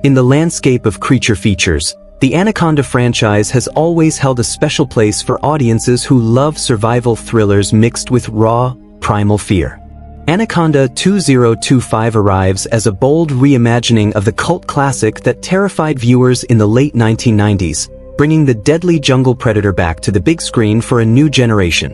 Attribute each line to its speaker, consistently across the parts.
Speaker 1: In the landscape of creature features, the Anaconda franchise has always held a special place for audiences who love survival thrillers mixed with raw, primal fear. Anaconda 2025 arrives as a bold reimagining of the cult classic that terrified viewers in the late 1990s, bringing the deadly jungle predator back to the big screen for a new generation.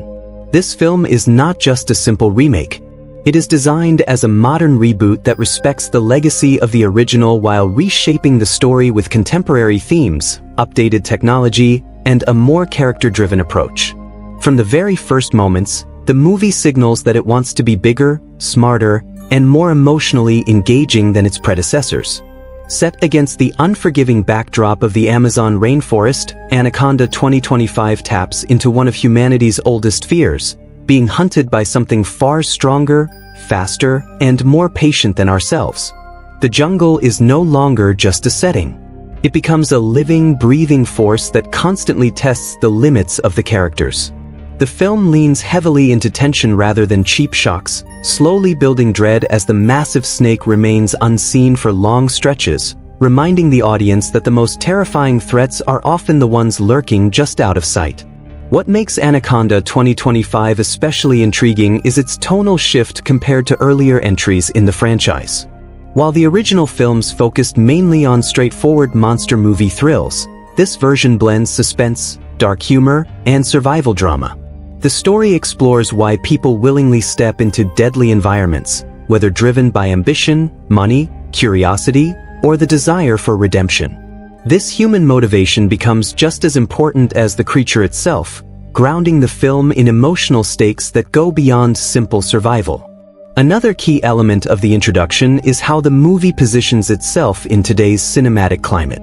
Speaker 1: This film is not just a simple remake. It is designed as a modern reboot that respects the legacy of the original while reshaping the story with contemporary themes, updated technology, and a more character-driven approach. From the very first moments, the movie signals that it wants to be bigger, smarter, and more emotionally engaging than its predecessors. Set against the unforgiving backdrop of the Amazon rainforest, Anaconda 2025 taps into one of humanity's oldest fears, being hunted by something far stronger, faster, and more patient than ourselves. The jungle is no longer just a setting. It becomes a living, breathing force that constantly tests the limits of the characters. The film leans heavily into tension rather than cheap shocks, slowly building dread as the massive snake remains unseen for long stretches, reminding the audience that the most terrifying threats are often the ones lurking just out of sight. What makes Anaconda 2025 especially intriguing is its tonal shift compared to earlier entries in the franchise. While the original films focused mainly on straightforward monster movie thrills, this version blends suspense, dark humor, and survival drama. The story explores why people willingly step into deadly environments, whether driven by ambition, money, curiosity, or the desire for redemption. This human motivation becomes just as important as the creature itself, grounding the film in emotional stakes that go beyond simple survival. Another key element of the introduction is how the movie positions itself in today's cinematic climate.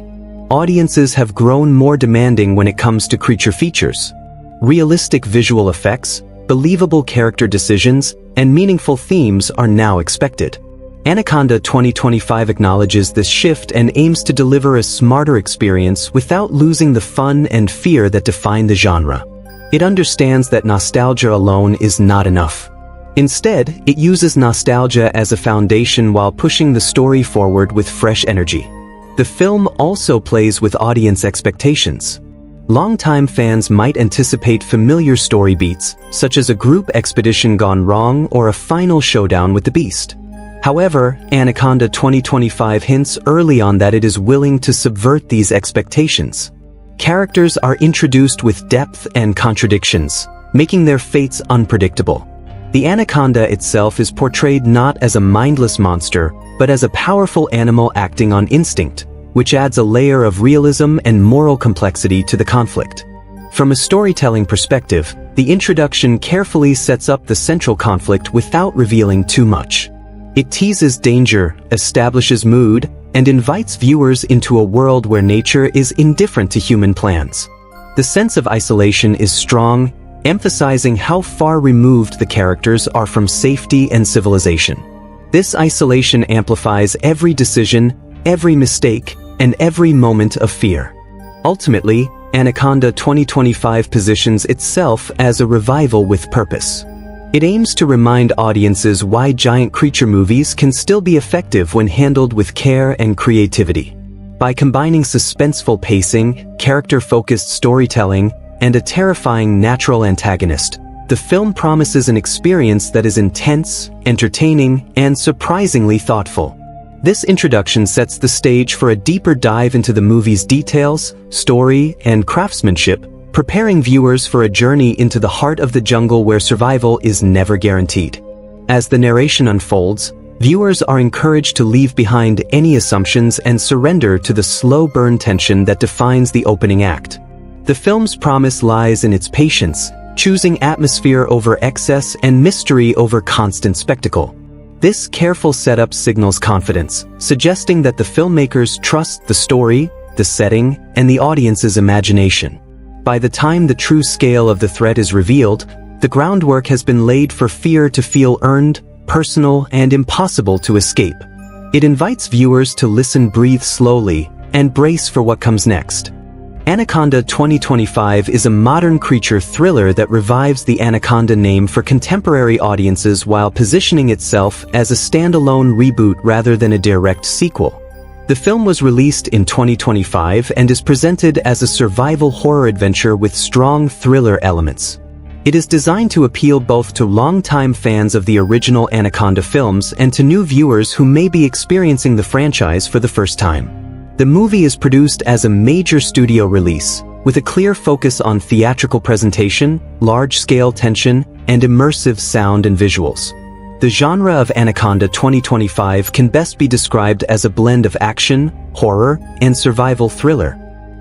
Speaker 1: Audiences have grown more demanding when it comes to creature features. Realistic visual effects, believable character decisions, and meaningful themes are now expected. Anaconda 2025 acknowledges this shift and aims to deliver a smarter experience without losing the fun and fear that define the genre. It understands that nostalgia alone is not enough. Instead, it uses nostalgia as a foundation while pushing the story forward with fresh energy. The film also plays with audience expectations. Longtime fans might anticipate familiar story beats, such as a group expedition gone wrong or a final showdown with the beast. However, Anaconda 2025 hints early on that it is willing to subvert these expectations. Characters are introduced with depth and contradictions, making their fates unpredictable. The anaconda itself is portrayed not as a mindless monster, but as a powerful animal acting on instinct, which adds a layer of realism and moral complexity to the conflict. From a storytelling perspective, the introduction carefully sets up the central conflict without revealing too much. It teases danger, establishes mood, and invites viewers into a world where nature is indifferent to human plans. The sense of isolation is strong, emphasizing how far removed the characters are from safety and civilization. This isolation amplifies every decision, every mistake, and every moment of fear. Ultimately, Anaconda 2025 positions itself as a revival with purpose. It aims to remind audiences why giant creature movies can still be effective when handled with care and creativity. By combining suspenseful pacing, character-focused storytelling, and a terrifying natural antagonist, the film promises an experience that is intense, entertaining, and surprisingly thoughtful. This introduction sets the stage for a deeper dive into the movie's details, story, and craftsmanship, preparing viewers for a journey into the heart of the jungle where survival is never guaranteed. As the narration unfolds, viewers are encouraged to leave behind any assumptions and surrender to the slow burn tension that defines the opening act. The film's promise lies in its patience, choosing atmosphere over excess and mystery over constant spectacle. This careful setup signals confidence, suggesting that the filmmakers trust the story, the setting, and the audience's imagination. By the time the true scale of the threat is revealed, the groundwork has been laid for fear to feel earned, personal, and impossible to escape. It invites viewers to listen, breathe slowly, and brace for what comes next. Anaconda 2025 is a modern creature thriller that revives the Anaconda name for contemporary audiences while positioning itself as a standalone reboot rather than a direct sequel. The The film was released in 2025 and is presented as a survival horror adventure with strong thriller elements. It is designed to appeal both to longtime fans of the original Anaconda films and to new viewers who may be experiencing the franchise for the first time. The movie is produced as a major studio release, with a clear focus on theatrical presentation, large-scale tension, and immersive sound and visuals. The genre of Anaconda 2025 can best be described as a blend of action, horror, and survival thriller.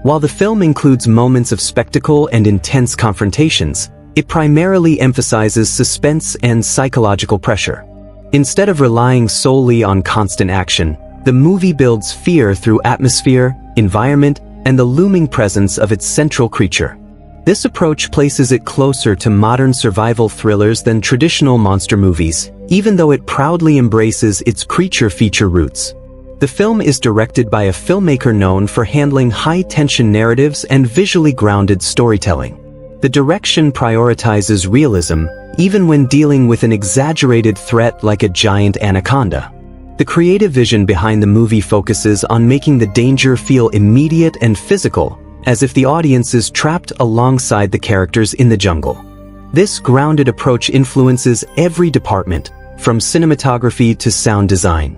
Speaker 1: While the film includes moments of spectacle and intense confrontations, it primarily emphasizes suspense and psychological pressure. Instead of relying solely on constant action, the movie builds fear through atmosphere, environment, and the looming presence of its central creature. This approach places it closer to modern survival thrillers than traditional monster movies, even though it proudly embraces its creature feature roots. The film is directed by a filmmaker known for handling high-tension narratives and visually grounded storytelling. The direction prioritizes realism, even when dealing with an exaggerated threat like a giant anaconda. The creative vision behind the movie focuses on making the danger feel immediate and physical, as if the audience is trapped alongside the characters in the jungle. This grounded approach influences every department, from cinematography to sound design.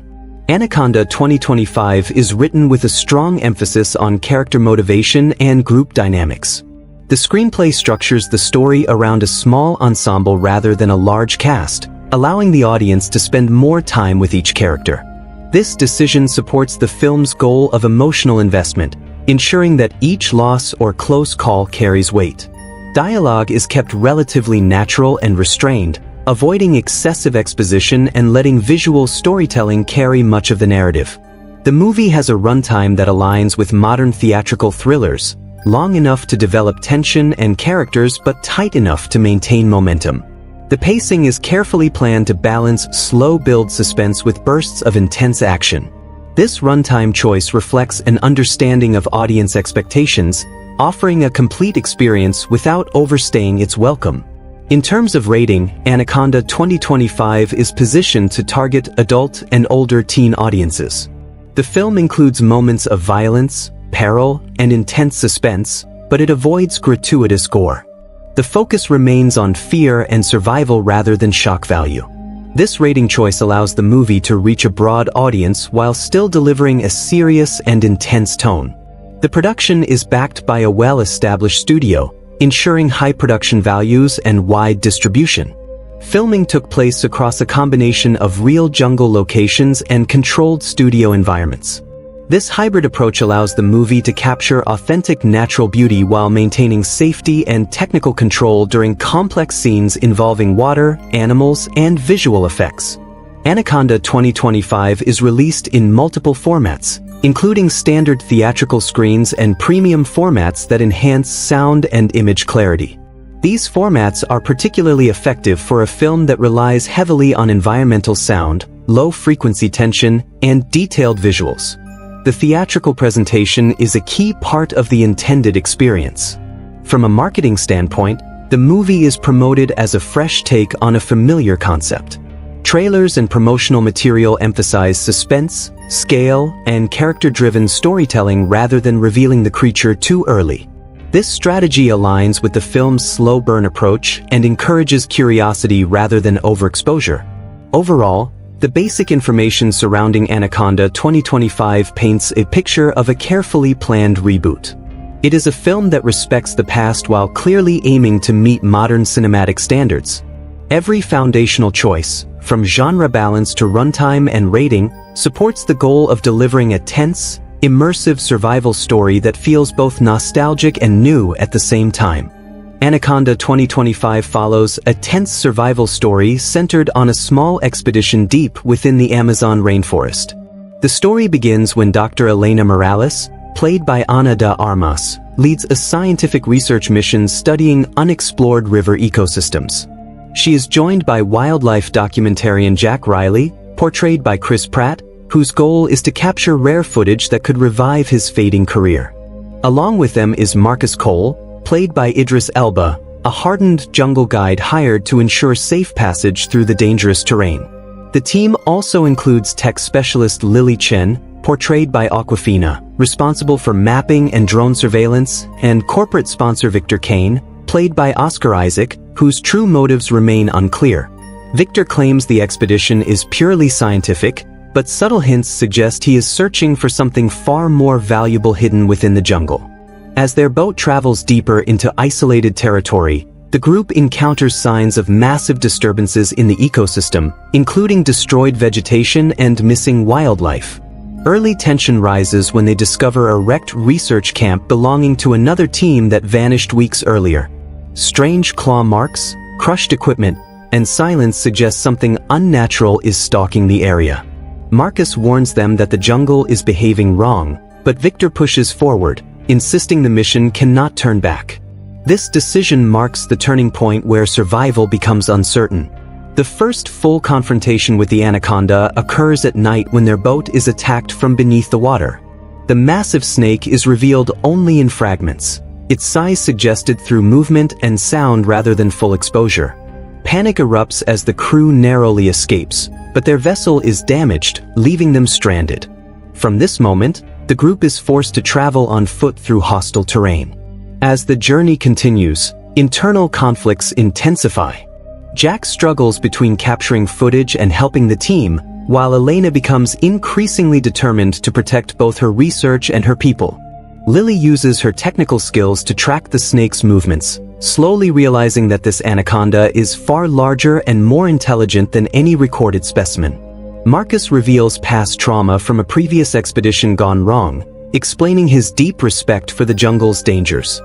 Speaker 1: Anaconda 2025 is written with a strong emphasis on character motivation and group dynamics. The screenplay structures the story around a small ensemble rather than a large cast, allowing the audience to spend more time with each character. This decision supports the film's goal of emotional investment, ensuring that each loss or close call carries weight. Dialogue is kept relatively natural and restrained, avoiding excessive exposition and letting visual storytelling carry much of the narrative. The movie has a runtime that aligns with modern theatrical thrillers, long enough to develop tension and characters but tight enough to maintain momentum. The pacing is carefully planned to balance slow build suspense with bursts of intense action. This runtime choice reflects an understanding of audience expectations, offering a complete experience without overstaying its welcome. In terms of rating, Anaconda 2025 is positioned to target adult and older teen audiences. The film includes moments of violence, peril, and intense suspense, but it avoids gratuitous gore. The focus remains on fear and survival rather than shock value. This rating choice allows the movie to reach a broad audience while still delivering a serious and intense tone. The production is backed by a well-established studio, ensuring high production values and wide distribution. Filming took place across a combination of real jungle locations and controlled studio environments. This hybrid approach allows the movie to capture authentic natural beauty while maintaining safety and technical control during complex scenes involving water, animals, and visual effects. Anaconda 2025 is released in multiple formats, including standard theatrical screens and premium formats that enhance sound and image clarity. These formats are particularly effective for a film that relies heavily on environmental sound, low-frequency tension, and detailed visuals. The theatrical presentation is a key part of the intended experience. From a marketing standpoint, the movie is promoted as a fresh take on a familiar concept. Trailers and promotional material emphasize suspense, scale, and character-driven storytelling rather than revealing the creature too early. This strategy aligns with the film's slow burn approach and encourages curiosity rather than overexposure. Overall, the basic information surrounding Anaconda 2025 paints a picture of a carefully planned reboot. It is a film that respects the past while clearly aiming to meet modern cinematic standards. Every foundational choice, from genre balance to runtime and rating, supports the goal of delivering a tense, immersive survival story that feels both nostalgic and new at the same time. Anaconda 2025 follows a tense survival story centered on a small expedition deep within the Amazon rainforest. The story begins when Dr. Elena Morales, played by Ana de Armas, leads a scientific research mission studying unexplored river ecosystems. She is joined by wildlife documentarian Jack Riley, portrayed by Chris Pratt, whose goal is to capture rare footage that could revive his fading career. Along with them is Marcus Cole, played by Idris Elba, a hardened jungle guide hired to ensure safe passage through the dangerous terrain. The team also includes tech specialist Lily Chen, portrayed by Awkwafina, responsible for mapping and drone surveillance, and corporate sponsor Victor Kane, played by Oscar Isaac, whose true motives remain unclear. Victor claims the expedition is purely scientific, but subtle hints suggest he is searching for something far more valuable hidden within the jungle. As their boat travels deeper into isolated territory, the group encounters signs of massive disturbances in the ecosystem, including destroyed vegetation and missing wildlife. Early tension rises when they discover a wrecked research camp belonging to another team that vanished weeks earlier. Strange claw marks, crushed equipment, and silence suggest something unnatural is stalking the area. Marcus warns them that the jungle is behaving wrong, but Victor pushes forward, insisting the mission cannot turn back. This decision marks the turning point where survival becomes uncertain. The first full confrontation with the Anaconda occurs at night when their boat is attacked from beneath the water. The massive snake is revealed only in fragments, its size suggested through movement and sound rather than full exposure. Panic erupts as the crew narrowly escapes, but their vessel is damaged, leaving them stranded. From this moment, the group is forced to travel on foot through hostile terrain. As the journey continues, internal conflicts intensify. Jack struggles between capturing footage and helping the team, while Elena becomes increasingly determined to protect both her research and her people. Lily uses her technical skills to track the snake's movements, slowly realizing that this anaconda is far larger and more intelligent than any recorded specimen. Marcus reveals past trauma from a previous expedition gone wrong, explaining his deep respect for the jungle's dangers.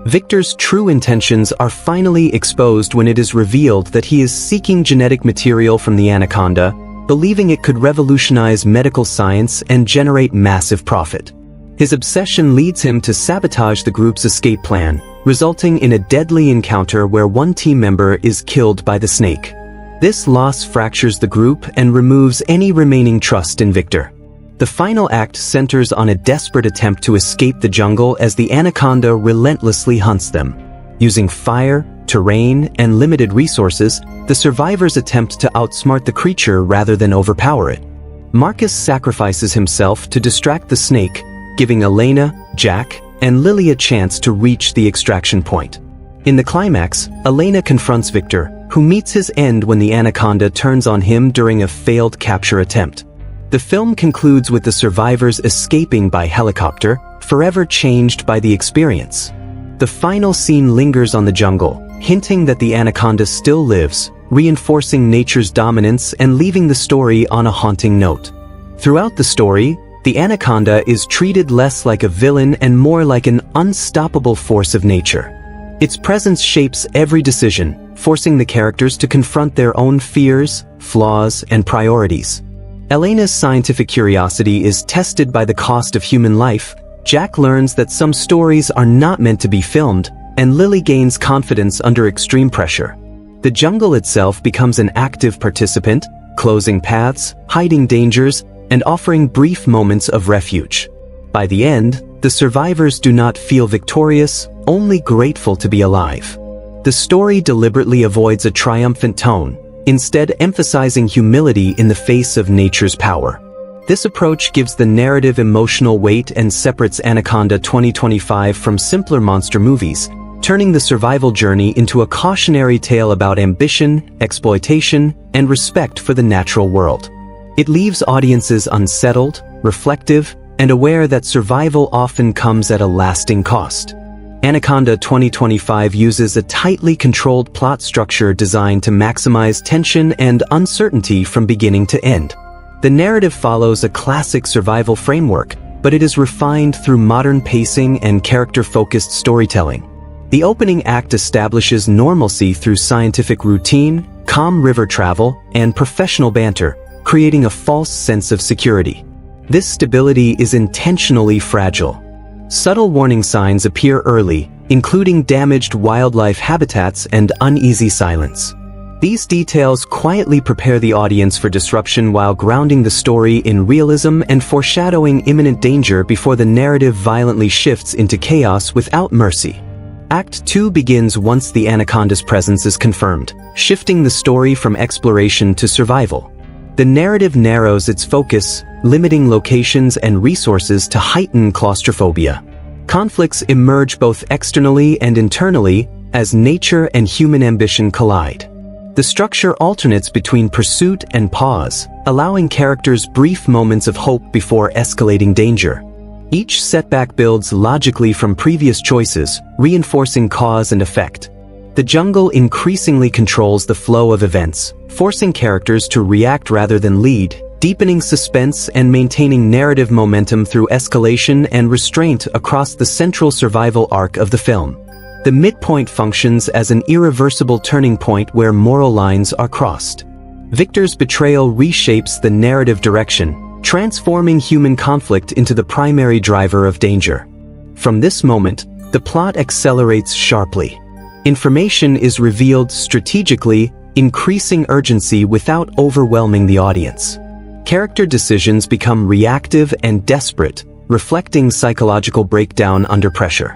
Speaker 1: Victor's true intentions are finally exposed when it is revealed that he is seeking genetic material from the anaconda, believing it could revolutionize medical science and generate massive profit. His obsession leads him to sabotage the group's escape plan, resulting in a deadly encounter where one team member is killed by the snake. This loss fractures the group and removes any remaining trust in Victor. The final act centers on a desperate attempt to escape the jungle as the anaconda relentlessly hunts them. Using fire, terrain, and limited resources, the survivors attempt to outsmart the creature rather than overpower it. Marcus sacrifices himself to distract the snake, giving Elena, Jack, and Lily a chance to reach the extraction point. In the climax, Elena confronts Victor, who meets his end when the anaconda turns on him during a failed capture attempt. The film concludes with the survivors escaping by helicopter, forever changed by the experience. The final scene lingers on the jungle, hinting that the anaconda still lives, reinforcing nature's dominance and leaving the story on a haunting note. Throughout the story, the anaconda is treated less like a villain and more like an unstoppable force of nature. Its presence shapes every decision, forcing the characters to confront their own fears, flaws, and priorities. Elena's scientific curiosity is tested by the cost of human life. Jack learns that some stories are not meant to be filmed, and Lily gains confidence under extreme pressure. The jungle itself becomes an active participant, closing paths, hiding dangers, and offering brief moments of refuge. By the end, the survivors do not feel victorious, only grateful to be alive. The story deliberately avoids a triumphant tone, instead emphasizing humility in the face of nature's power. This approach gives the narrative emotional weight and separates Anaconda 2025 from simpler monster movies, turning the survival journey into a cautionary tale about ambition, exploitation, and respect for the natural world. It leaves audiences unsettled, reflective, and aware that survival often comes at a lasting cost. Anaconda 2025 uses a tightly controlled plot structure designed to maximize tension and uncertainty from beginning to end. The narrative follows a classic survival framework, but it is refined through modern pacing and character-focused storytelling. The opening act establishes normalcy through scientific routine, calm river travel, and professional banter, creating a false sense of security. This stability is intentionally fragile. Subtle warning signs appear early, including damaged wildlife habitats and uneasy silence. These details quietly prepare the audience for disruption while grounding the story in realism and foreshadowing imminent danger before the narrative violently shifts into chaos without mercy. Act 2 begins once the anaconda's presence is confirmed, shifting the story from exploration to survival. The narrative narrows its focus, limiting locations and resources to heighten claustrophobia. Conflicts emerge both externally and internally as nature and human ambition collide. The structure alternates between pursuit and pause, allowing characters brief moments of hope before escalating danger. Each setback builds logically from previous choices, reinforcing cause and effect. The jungle increasingly controls the flow of events, forcing characters to react rather than lead, deepening suspense and maintaining narrative momentum through escalation and restraint across the central survival arc of the film. The midpoint functions as an irreversible turning point where moral lines are crossed. Victor's betrayal reshapes the narrative direction, transforming human conflict into the primary driver of danger. From this moment, the plot accelerates sharply. Information is revealed strategically, increasing urgency without overwhelming the audience. Character decisions become reactive and desperate, reflecting psychological breakdown under pressure.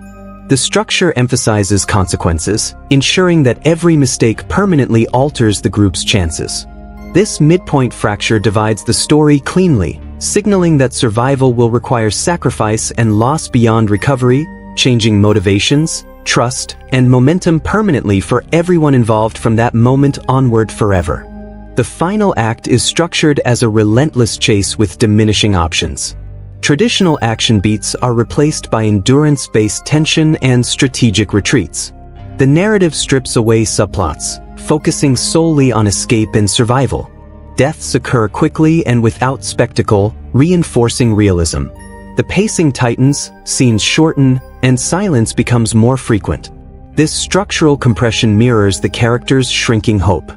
Speaker 1: The structure emphasizes consequences, ensuring that every mistake permanently alters the group's chances. This midpoint fracture divides the story cleanly, signaling that survival will require sacrifice and loss beyond recovery, changing motivations, trust, and momentum permanently for everyone involved from that moment onward forever. The final act is structured as a relentless chase with diminishing options. Traditional action beats are replaced by endurance-based tension and strategic retreats. The narrative strips away subplots, focusing solely on escape and survival. Deaths occur quickly and without spectacle, reinforcing realism. The pacing tightens, scenes shorten, and silence becomes more frequent. This structural compression mirrors the character's shrinking hope.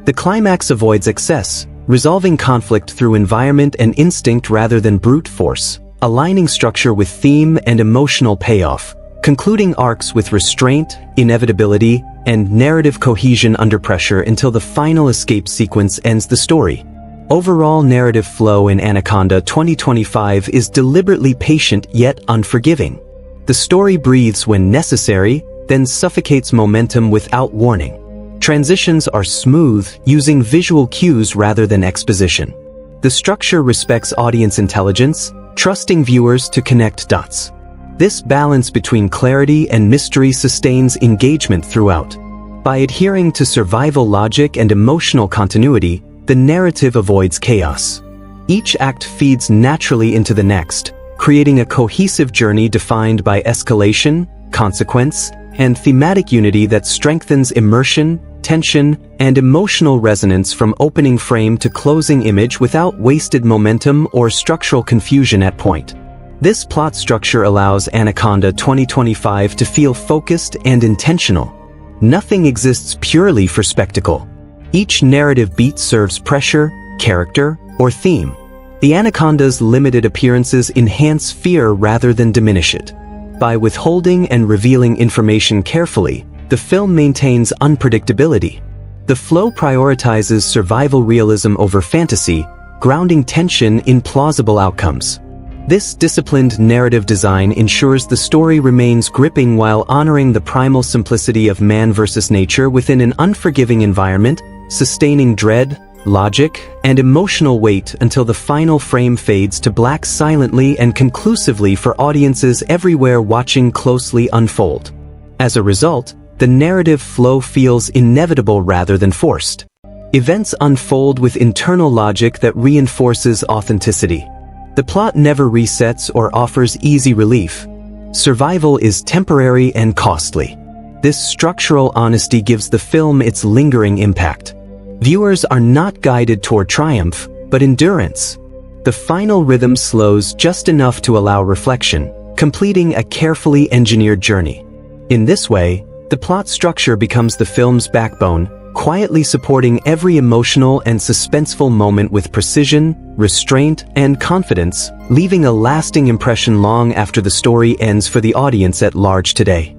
Speaker 1: The climax avoids excess, resolving conflict through environment and instinct rather than brute force, aligning structure with theme and emotional payoff, concluding arcs with restraint, inevitability, and narrative cohesion under pressure until the final escape sequence ends the story. Overall narrative flow in Anaconda 2025 is deliberately patient yet unforgiving. The story breathes when necessary, then suffocates momentum without warning. Transitions are smooth, using visual cues rather than exposition. The structure respects audience intelligence, trusting viewers to connect dots. This balance between clarity and mystery sustains engagement throughout. By adhering to survival logic and emotional continuity, the narrative avoids chaos. Each act feeds naturally into the next, creating a cohesive journey defined by escalation, consequence, and thematic unity that strengthens immersion, tension, and emotional resonance from opening frame to closing image without wasted momentum or structural confusion at point. This plot structure allows Anaconda 2025 to feel focused and intentional. Nothing exists purely for spectacle. Each narrative beat serves pressure, character, or theme. The Anaconda's limited appearances enhance fear rather than diminish it. By withholding and revealing information carefully, the film maintains unpredictability. The flow prioritizes survival realism over fantasy, grounding tension in plausible outcomes. This disciplined narrative design ensures the story remains gripping while honoring the primal simplicity of man versus nature within an unforgiving environment, sustaining dread, logic, and emotional weight until the final frame fades to black silently and conclusively for audiences everywhere watching closely unfold. As a result, the narrative flow feels inevitable rather than forced. Events unfold with internal logic that reinforces authenticity. The plot never resets or offers easy relief. Survival is temporary and costly. This structural honesty gives the film its lingering impact. Viewers are not guided toward triumph, but endurance. The final rhythm slows just enough to allow reflection, completing a carefully engineered journey. In this way, the plot structure becomes the film's backbone, quietly supporting every emotional and suspenseful moment with precision, restraint, and confidence, leaving a lasting impression long after the story ends for the audience at large today.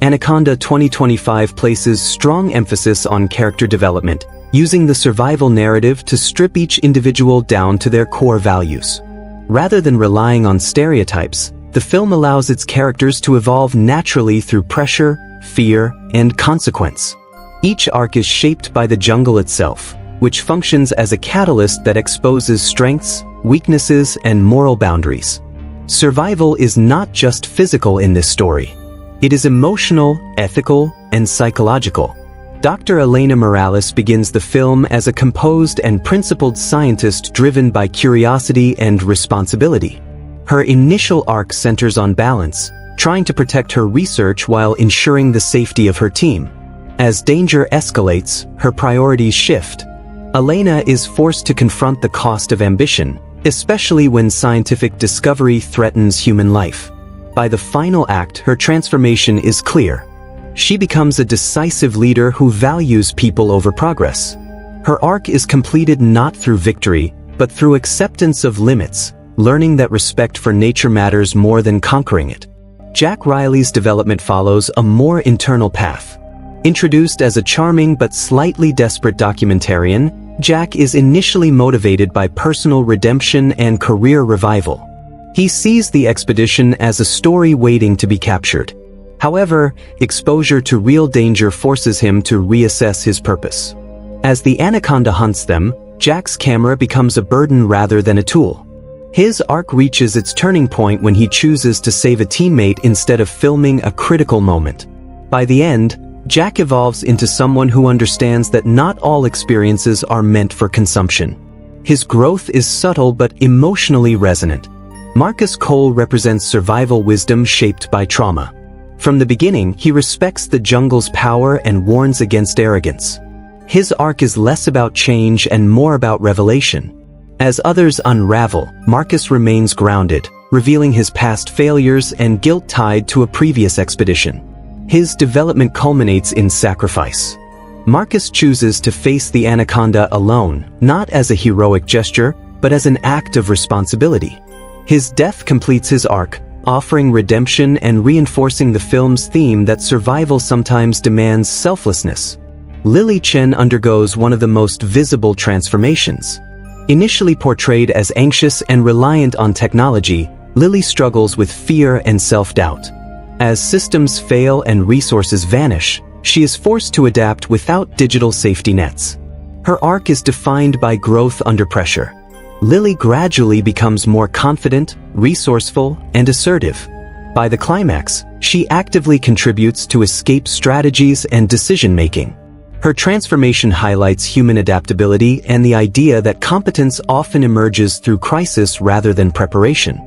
Speaker 1: Anaconda 2025 places strong emphasis on character development, using the survival narrative to strip each individual down to their core values. Rather than relying on stereotypes, the film allows its characters to evolve naturally through pressure, fear, and consequence. Each arc is shaped by the jungle itself, which functions as a catalyst that exposes strengths, weaknesses, and moral boundaries. Survival is not just physical in this story. It is emotional, ethical, and psychological. Dr. Elena Morales begins the film as a composed and principled scientist driven by curiosity and responsibility. Her initial arc centers on balance, trying to protect her research while ensuring the safety of her team. As danger escalates, her priorities shift. Elena is forced to confront the cost of ambition, especially when scientific discovery threatens human life. By the final act, her transformation is clear. She becomes a decisive leader who values people over progress. Her arc is completed not through victory, but through acceptance of limits, learning that respect for nature matters more than conquering it. Jack Riley's development follows a more internal path. Introduced as a charming but slightly desperate documentarian, Jack is initially motivated by personal redemption and career revival. He sees the expedition as a story waiting to be captured. However, exposure to real danger forces him to reassess his purpose. As the Anaconda hunts them, Jack's camera becomes a burden rather than a tool. His arc reaches its turning point when he chooses to save a teammate instead of filming a critical moment. By the end, Jack evolves into someone who understands that not all experiences are meant for consumption. His growth is subtle but emotionally resonant. Marcus Cole represents survival wisdom shaped by trauma. From the beginning, he respects the jungle's power and warns against arrogance. His arc is less about change and more about revelation. As others unravel, Marcus remains grounded, revealing his past failures and guilt tied to a previous expedition. His development culminates in sacrifice. Marcus chooses to face the Anaconda alone, not as a heroic gesture, but as an act of responsibility. His death completes his arc, offering redemption and reinforcing the film's theme that survival sometimes demands selflessness. Lily Chen undergoes one of the most visible transformations. Initially portrayed as anxious and reliant on technology, Lily struggles with fear and self-doubt. As systems fail and resources vanish, she is forced to adapt without digital safety nets. Her arc is defined by growth under pressure. Lily gradually becomes more confident, resourceful, and assertive. By the climax, she actively contributes to escape strategies and decision-making. Her transformation highlights human adaptability and the idea that competence often emerges through crisis rather than preparation.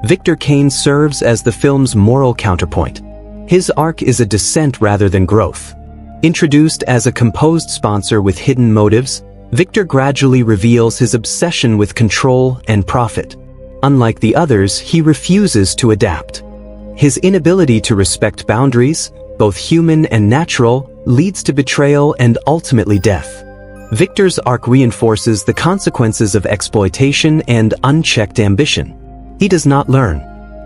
Speaker 1: Victor Kane serves as the film's moral counterpoint. His arc is a descent rather than growth. Introduced as a composed sponsor with hidden motives, Victor gradually reveals his obsession with control and profit. Unlike the others, he refuses to adapt. His inability to respect boundaries, both human and natural, leads to betrayal and ultimately death. Victor's arc reinforces the consequences of exploitation and unchecked ambition. He does not learn.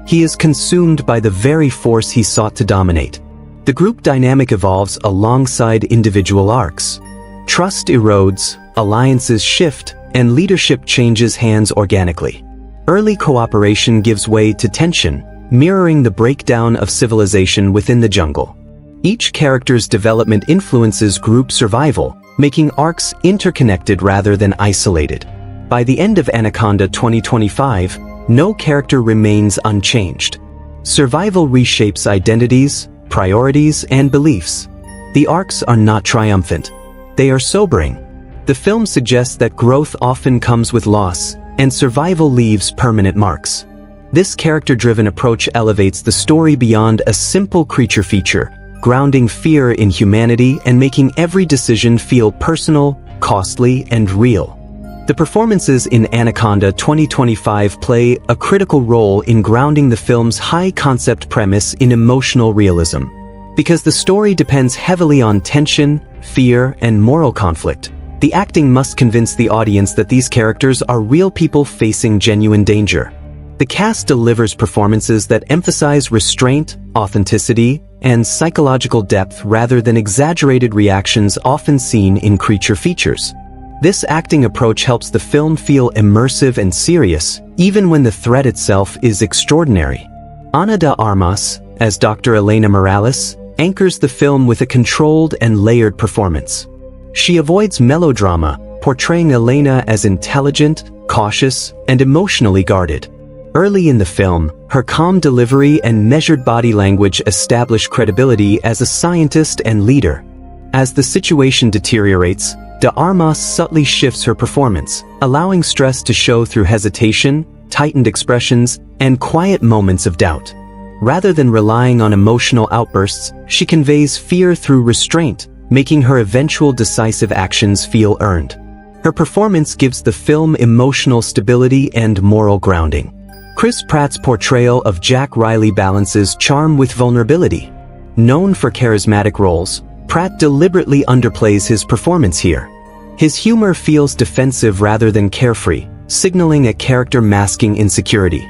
Speaker 1: He is consumed by the very force he sought to dominate. The group dynamic evolves alongside individual arcs. Trust erodes, alliances shift, and leadership changes hands organically. Early cooperation gives way to tension, mirroring the breakdown of civilization within the jungle. Each character's development influences group survival, making arcs interconnected rather than isolated. By the end of Anaconda 2025, no character remains unchanged. Survival reshapes identities, priorities, and beliefs. The arcs are not triumphant. They are sobering. The film suggests that growth often comes with loss, and survival leaves permanent marks. This character-driven approach elevates the story beyond a simple creature feature, grounding fear in humanity and making every decision feel personal, costly, and real. The performances in Anaconda 2025 play a critical role in grounding the film's high-concept premise in emotional realism. Because the story depends heavily on tension, fear, and moral conflict, the acting must convince the audience that these characters are real people facing genuine danger. The cast delivers performances that emphasize restraint, authenticity, and psychological depth rather than exaggerated reactions often seen in creature features. This acting approach helps the film feel immersive and serious, even when the threat itself is extraordinary. Ana de Armas, as Dr. Elena Morales, anchors the film with a controlled and layered performance. She avoids melodrama, portraying Elena as intelligent, cautious, and emotionally guarded. Early in the film, her calm delivery and measured body language establish credibility as a scientist and leader. As the situation deteriorates, de Armas subtly shifts her performance, allowing stress to show through hesitation, tightened expressions, and quiet moments of doubt. Rather than relying on emotional outbursts, she conveys fear through restraint, making her eventual decisive actions feel earned. Her performance gives the film emotional stability and moral grounding. Chris Pratt's portrayal of Jack Riley balances charm with vulnerability. Known for charismatic roles, Pratt deliberately underplays his performance here. His humor feels defensive rather than carefree, signaling a character masking insecurity.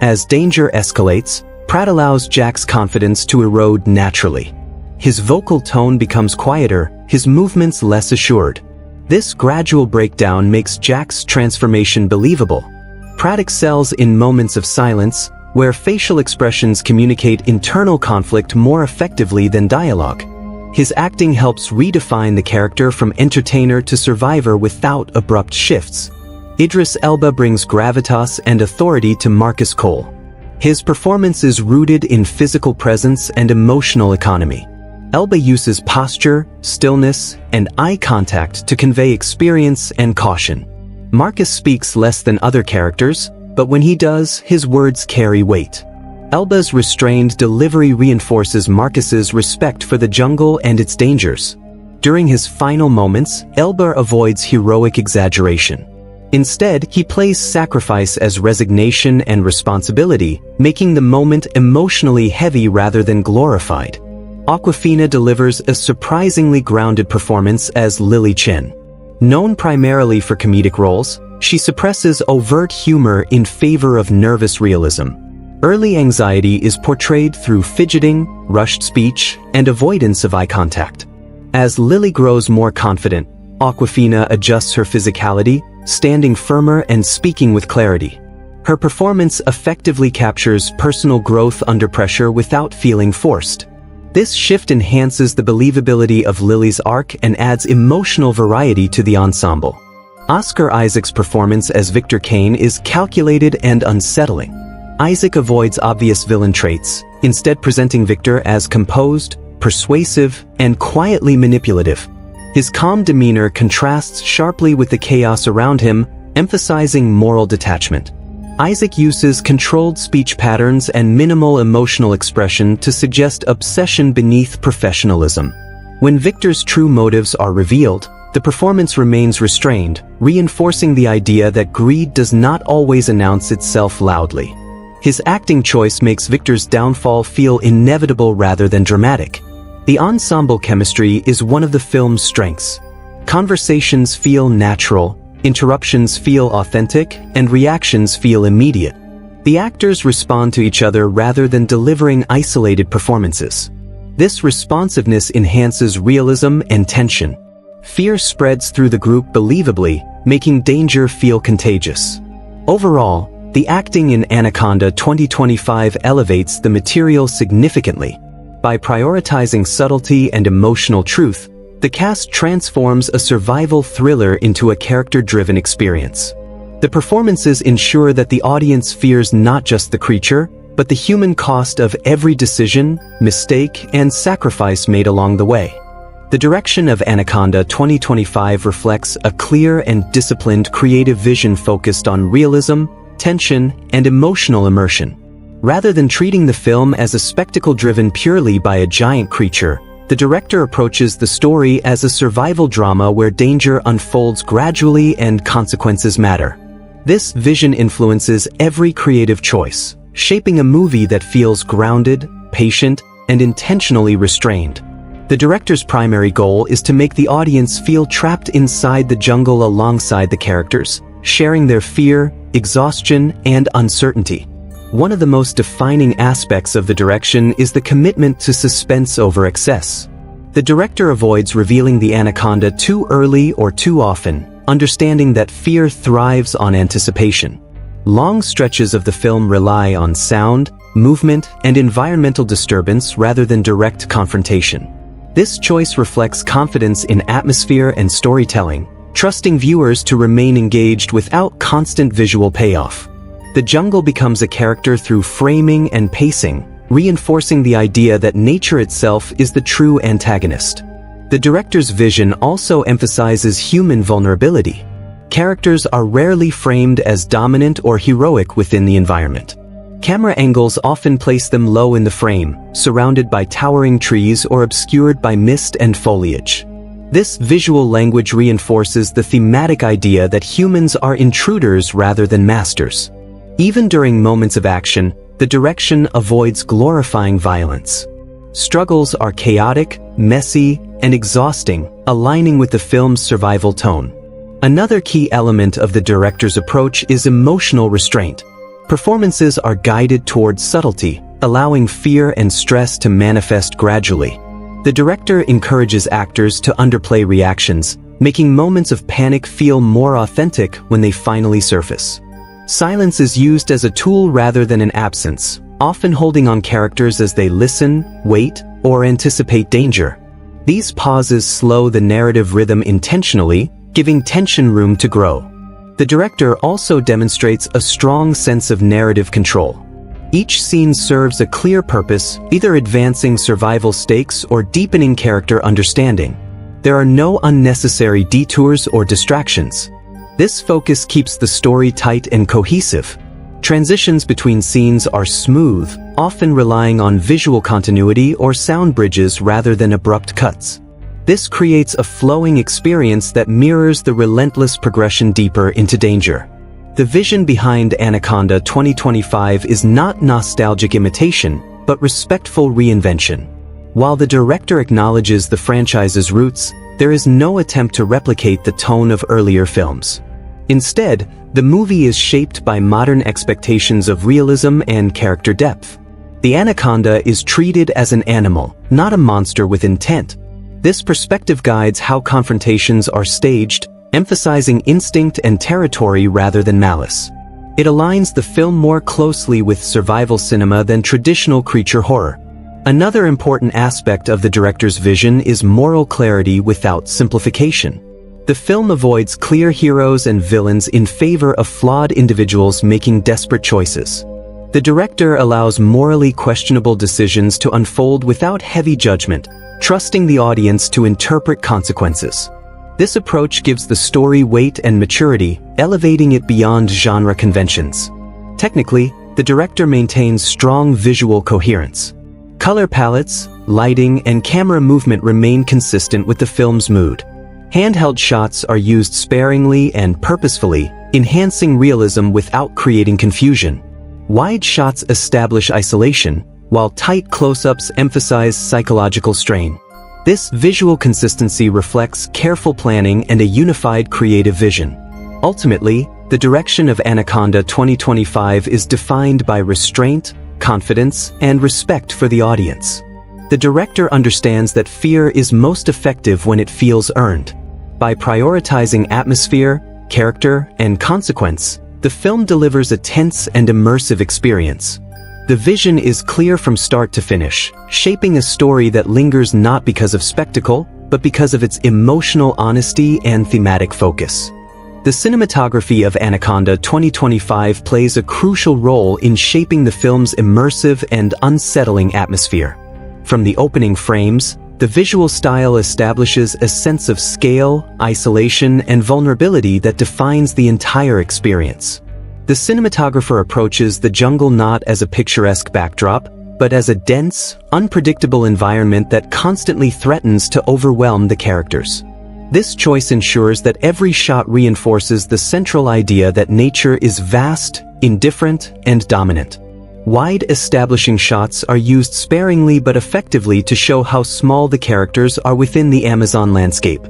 Speaker 1: As danger escalates, Pratt allows Jack's confidence to erode naturally. His vocal tone becomes quieter, his movements less assured. This gradual breakdown makes Jack's transformation believable. Pratt excels in moments of silence, where facial expressions communicate internal conflict more effectively than dialogue. His acting helps redefine the character from entertainer to survivor without abrupt shifts. Idris Elba brings gravitas and authority to Marcus Cole. His performance is rooted in physical presence and emotional economy. Elba uses posture, stillness, and eye contact to convey experience and caution. Marcus speaks less than other characters, but when he does, his words carry weight. Elba's restrained delivery reinforces Marcus's respect for the jungle and its dangers. During his final moments, Elba avoids heroic exaggeration. Instead, he plays sacrifice as resignation and responsibility, making the moment emotionally heavy rather than glorified. Awkwafina delivers a surprisingly grounded performance as Lily Chen. Known primarily for comedic roles, she suppresses overt humor in favor of nervous realism. Early anxiety is portrayed through fidgeting, rushed speech, and avoidance of eye contact. As Lily grows more confident, Awkwafina adjusts her physicality, standing firmer and speaking with clarity. Her performance effectively captures personal growth under pressure without feeling forced. This shift enhances the believability of Lily's arc and adds emotional variety to the ensemble. Oscar Isaac's performance as Victor Kane is calculated and unsettling. Isaac avoids obvious villain traits, instead presenting Victor as composed, persuasive, and quietly manipulative. His calm demeanor contrasts sharply with the chaos around him, emphasizing moral detachment. Isaac uses controlled speech patterns and minimal emotional expression to suggest obsession beneath professionalism. When Victor's true motives are revealed, the performance remains restrained, reinforcing the idea that greed does not always announce itself loudly. His acting choice makes Victor's downfall feel inevitable rather than dramatic. The ensemble chemistry is one of the film's strengths. Conversations feel natural, interruptions feel authentic, and reactions feel immediate. The actors respond to each other rather than delivering isolated performances. This responsiveness enhances realism and tension. Fear spreads through the group believably, making danger feel contagious. Overall, the acting in Anaconda 2025 elevates the material significantly. By prioritizing subtlety and emotional truth, the cast transforms a survival thriller into a character-driven experience. The performances ensure that the audience fears not just the creature, but the human cost of every decision, mistake, and sacrifice made along the way. The direction of Anaconda 2025 reflects a clear and disciplined creative vision focused on realism, tension, and emotional immersion. Rather than treating the film as a spectacle driven purely by a giant creature, the director approaches the story as a survival drama where danger unfolds gradually and consequences matter. This vision influences every creative choice, shaping a movie that feels grounded, patient, and intentionally restrained. The director's primary goal is to make the audience feel trapped inside the jungle alongside the characters, sharing their fear, exhaustion, and uncertainty. One of the most defining aspects of the direction is the commitment to suspense over excess. The director avoids revealing the anaconda too early or too often, understanding that fear thrives on anticipation. Long stretches of the film rely on sound, movement, and environmental disturbance rather than direct confrontation. This choice reflects confidence in atmosphere and storytelling, trusting viewers to remain engaged without constant visual payoff. The jungle becomes a character through framing and pacing, reinforcing the idea that nature itself is the true antagonist. The director's vision also emphasizes human vulnerability. Characters are rarely framed as dominant or heroic within the environment. Camera angles often place them low in the frame, surrounded by towering trees or obscured by mist and foliage. This visual language reinforces the thematic idea that humans are intruders rather than masters. Even during moments of action, the direction avoids glorifying violence. Struggles are chaotic, messy, and exhausting, aligning with the film's survival tone. Another key element of the director's approach is emotional restraint. Performances are guided towards subtlety, allowing fear and stress to manifest gradually. The director encourages actors to underplay reactions, making moments of panic feel more authentic when they finally surface. Silence is used as a tool rather than an absence, often holding on characters as they listen, wait, or anticipate danger. These pauses slow the narrative rhythm intentionally, giving tension room to grow. The director also demonstrates a strong sense of narrative control. Each scene serves a clear purpose, either advancing survival stakes or deepening character understanding. There are no unnecessary detours or distractions. This focus keeps the story tight and cohesive. Transitions between scenes are smooth, often relying on visual continuity or sound bridges rather than abrupt cuts. This creates a flowing experience that mirrors the relentless progression deeper into danger. The vision behind Anaconda 2025 is not nostalgic imitation, but respectful reinvention. While the director acknowledges the franchise's roots, there is no attempt to replicate the tone of earlier films. Instead, the movie is shaped by modern expectations of realism and character depth. The anaconda is treated as an animal, not a monster with intent. This perspective guides how confrontations are staged, emphasizing instinct and territory rather than malice. It aligns the film more closely with survival cinema than traditional creature horror. Another important aspect of the director's vision is moral clarity without simplification. The film avoids clear heroes and villains in favor of flawed individuals making desperate choices. The director allows morally questionable decisions to unfold without heavy judgment, trusting the audience to interpret consequences. This approach gives the story weight and maturity, elevating it beyond genre conventions. Technically, the director maintains strong visual coherence. Color palettes, lighting, and camera movement remain consistent with the film's mood. Handheld shots are used sparingly and purposefully, enhancing realism without creating confusion. Wide shots establish isolation, while tight close-ups emphasize psychological strain. This visual consistency reflects careful planning and a unified creative vision. Ultimately, the direction of Anaconda 2025 is defined by restraint, confidence, and respect for the audience. The director understands that fear is most effective when it feels earned. By prioritizing atmosphere, character, and consequence, the film delivers a tense and immersive experience. The vision is clear from start to finish, shaping a story that lingers not because of spectacle, but because of its emotional honesty and thematic focus. The cinematography of Anaconda 2025 plays a crucial role in shaping the film's immersive and unsettling atmosphere. From the opening frames, the visual style establishes a sense of scale, isolation, and vulnerability that defines the entire experience. The cinematographer approaches the jungle not as a picturesque backdrop, but as a dense, unpredictable environment that constantly threatens to overwhelm the characters. This choice ensures that every shot reinforces the central idea that nature is vast, indifferent, and dominant. Wide establishing shots are used sparingly but effectively to show how small the characters are within the Amazon landscape.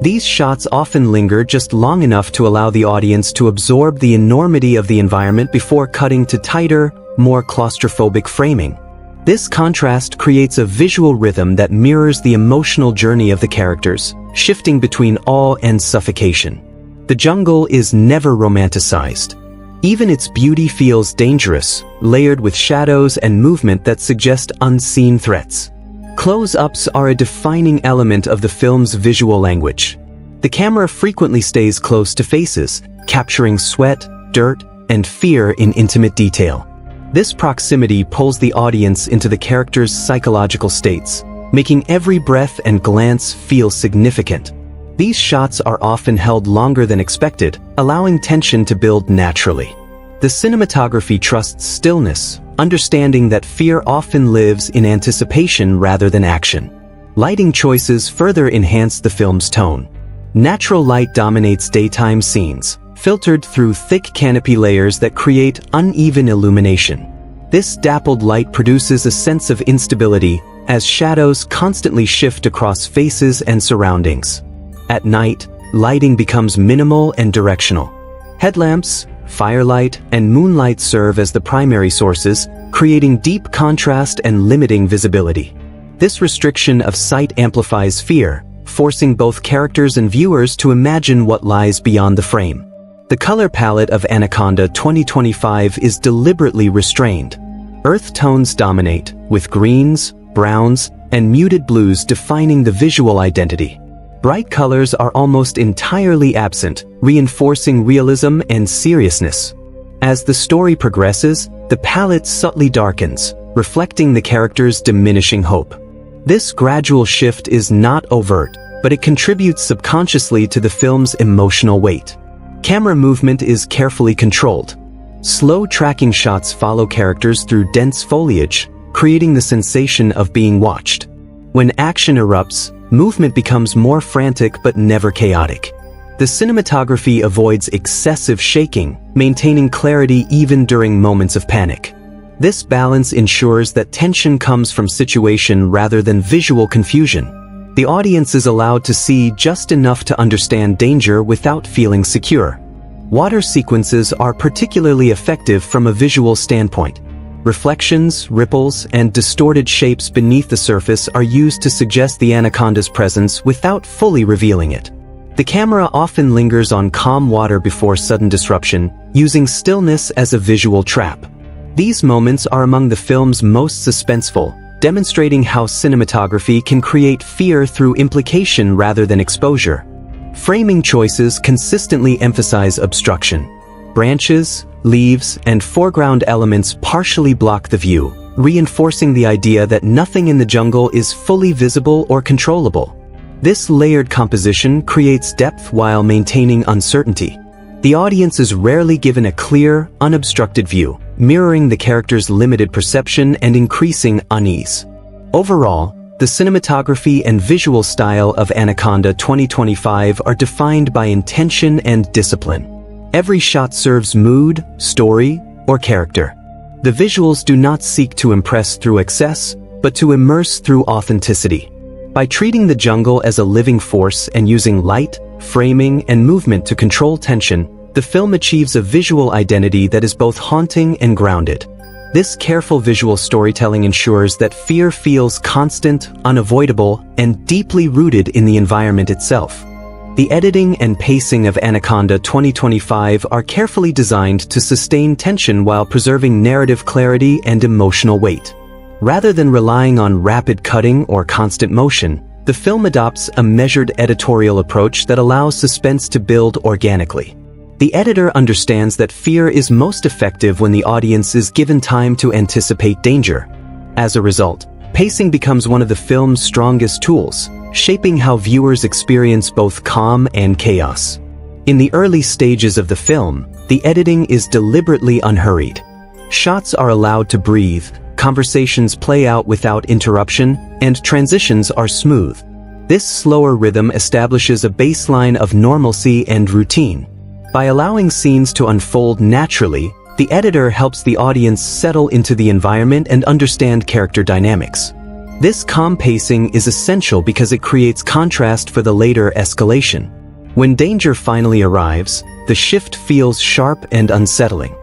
Speaker 1: These shots often linger just long enough to allow the audience to absorb the enormity of the environment before cutting to tighter, more claustrophobic framing. This contrast creates a visual rhythm that mirrors the emotional journey of the characters, shifting between awe and suffocation. The jungle is never romanticized. Even its beauty feels dangerous, layered with shadows and movement that suggest unseen threats. Close-ups are a defining element of the film's visual language. The camera frequently stays close to faces, capturing sweat, dirt, and fear in intimate detail. This proximity pulls the audience into the character's psychological states, making every breath and glance feel significant. These shots are often held longer than expected, allowing tension to build naturally. The cinematography trusts stillness, understanding that fear often lives in anticipation rather than action. Lighting choices further enhance the film's tone. Natural light dominates daytime scenes, filtered through thick canopy layers that create uneven illumination. This dappled light produces a sense of instability, as shadows constantly shift across faces and surroundings. At night, lighting becomes minimal and directional. Headlamps, firelight, and moonlight serve as the primary sources, creating deep contrast and limiting visibility. This restriction of sight amplifies fear, forcing both characters and viewers to imagine what lies beyond the frame. The color palette of Anaconda 2025 is deliberately restrained. Earth tones dominate, with greens, browns, and muted blues defining the visual identity. Bright colors are almost entirely absent, reinforcing realism and seriousness. As the story progresses, the palette subtly darkens, reflecting the character's diminishing hope. This gradual shift is not overt, but it contributes subconsciously to the film's emotional weight. Camera movement is carefully controlled. Slow tracking shots follow characters through dense foliage, creating the sensation of being watched. When action erupts, movement becomes more frantic but never chaotic. The cinematography avoids excessive shaking, maintaining clarity even during moments of panic. This balance ensures that tension comes from situation rather than visual confusion. The audience is allowed to see just enough to understand danger without feeling secure. Water sequences are particularly effective from a visual standpoint. Reflections, ripples, and distorted shapes beneath the surface are used to suggest the anaconda's presence without fully revealing it. The camera often lingers on calm water before sudden disruption, using stillness as a visual trap. These moments are among the film's most suspenseful, demonstrating how cinematography can create fear through implication rather than exposure. Framing choices consistently emphasize obstruction. Branches, leaves, and foreground elements partially block the view, reinforcing the idea that nothing in the jungle is fully visible or controllable. This layered composition creates depth while maintaining uncertainty. The audience is rarely given a clear, unobstructed view, mirroring the character's limited perception and increasing unease. Overall, the cinematography and visual style of Anaconda 2025 are defined by intention and discipline. Every shot serves mood, story, or character. The visuals do not seek to impress through excess, but to immerse through authenticity. By treating the jungle as a living force and using light, framing, and movement to control tension, the film achieves a visual identity that is both haunting and grounded. This careful visual storytelling ensures that fear feels constant, unavoidable, and deeply rooted in the environment itself. The editing and pacing of Anaconda 2025 are carefully designed to sustain tension while preserving narrative clarity and emotional weight. Rather than relying on rapid cutting or constant motion, the film adopts a measured editorial approach that allows suspense to build organically. The editor understands that fear is most effective when the audience is given time to anticipate danger. As a result, pacing becomes one of the film's strongest tools, shaping how viewers experience both calm and chaos. In the early stages of the film, the editing is deliberately unhurried. Shots are allowed to breathe, conversations play out without interruption, and transitions are smooth. This slower rhythm establishes a baseline of normalcy and routine. By allowing scenes to unfold naturally, the editor helps the audience settle into the environment and understand character dynamics. This calm pacing is essential because it creates contrast for the later escalation. When danger finally arrives, the shift feels sharp and unsettling.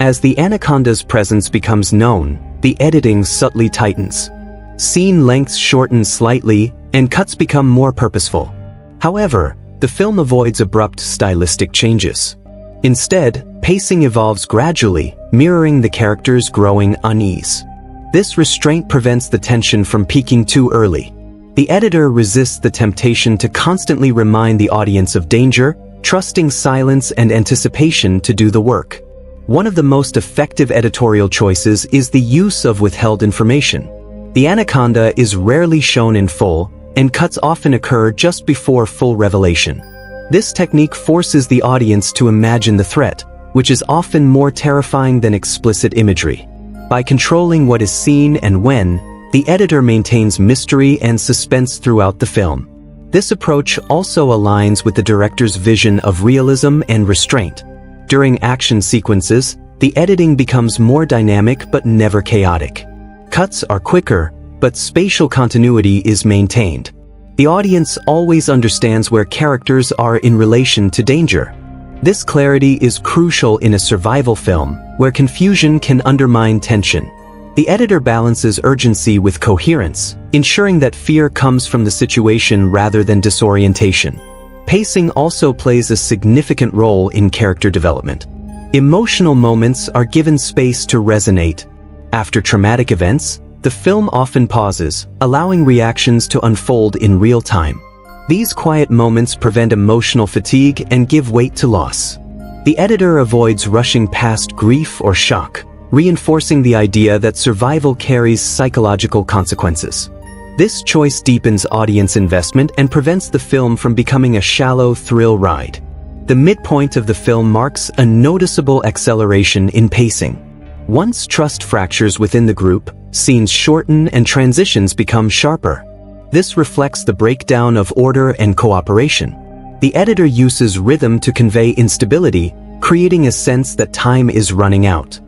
Speaker 1: As the anaconda's presence becomes known, the editing subtly tightens. Scene lengths shorten slightly, and cuts become more purposeful. However, the film avoids abrupt stylistic changes. Instead, pacing evolves gradually, mirroring the character's growing unease. This restraint prevents the tension from peaking too early. The editor resists the temptation to constantly remind the audience of danger, trusting silence and anticipation to do the work. One of the most effective editorial choices is the use of withheld information. The anaconda is rarely shown in full, and cuts often occur just before full revelation. This technique forces the audience to imagine the threat, which is often more terrifying than explicit imagery. By controlling what is seen and when, the editor maintains mystery and suspense throughout the film. This approach also aligns with the director's vision of realism and restraint. During action sequences, the editing becomes more dynamic but never chaotic. Cuts are quicker, but spatial continuity is maintained. The audience always understands where characters are in relation to danger. This clarity is crucial in a survival film, where confusion can undermine tension. The editor balances urgency with coherence, ensuring that fear comes from the situation rather than disorientation. Pacing also plays a significant role in character development. Emotional moments are given space to resonate. After traumatic events, the film often pauses, allowing reactions to unfold in real time. These quiet moments prevent emotional fatigue and give weight to loss. The editor avoids rushing past grief or shock, reinforcing the idea that survival carries psychological consequences. This choice deepens audience investment and prevents the film from becoming a shallow thrill ride. The midpoint of the film marks a noticeable acceleration in pacing. Once trust fractures within the group, scenes shorten and transitions become sharper. This reflects the breakdown of order and cooperation. The editor uses rhythm to convey instability, creating a sense that time is running out.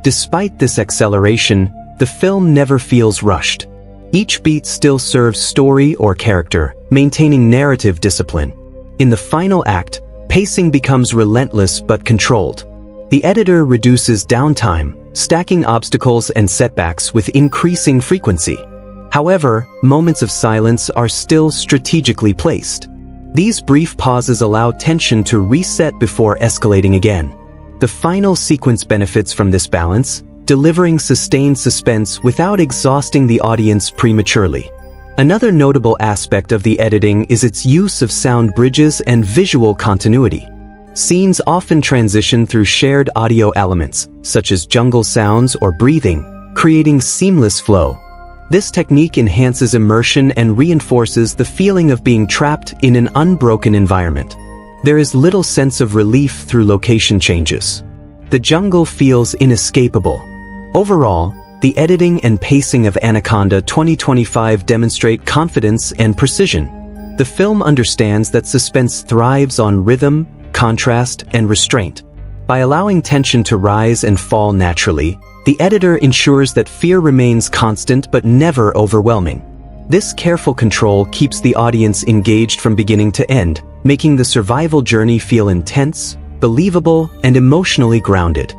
Speaker 1: Despite this acceleration, the film never feels rushed. Each beat still serves story or character, maintaining narrative discipline. In the final act, pacing becomes relentless but controlled. The editor reduces downtime, stacking obstacles and setbacks with increasing frequency. However, moments of silence are still strategically placed. These brief pauses allow tension to reset before escalating again. The final sequence benefits from this balance, delivering sustained suspense without exhausting the audience prematurely. Another notable aspect of the editing is its use of sound bridges and visual continuity. Scenes often transition through shared audio elements, such as jungle sounds or breathing, creating seamless flow. This technique enhances immersion and reinforces the feeling of being trapped in an unbroken environment. There is little sense of relief through location changes. The jungle feels inescapable. Overall, the editing and pacing of Anaconda 2025 demonstrate confidence and precision. The film understands that suspense thrives on rhythm, contrast, and restraint. By allowing tension to rise and fall naturally, the editor ensures that fear remains constant but never overwhelming. This careful control keeps the audience engaged from beginning to end, making the survival journey feel intense, believable, and emotionally grounded.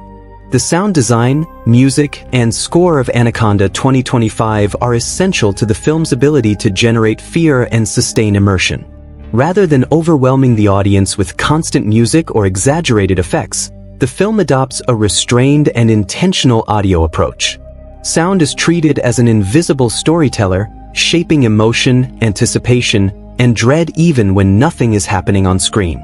Speaker 1: The sound design, music, and score of Anaconda 2025 are essential to the film's ability to generate fear and sustain immersion. Rather than overwhelming the audience with constant music or exaggerated effects, the film adopts a restrained and intentional audio approach. Sound is treated as an invisible storyteller, shaping emotion, anticipation, and dread even when nothing is happening on screen.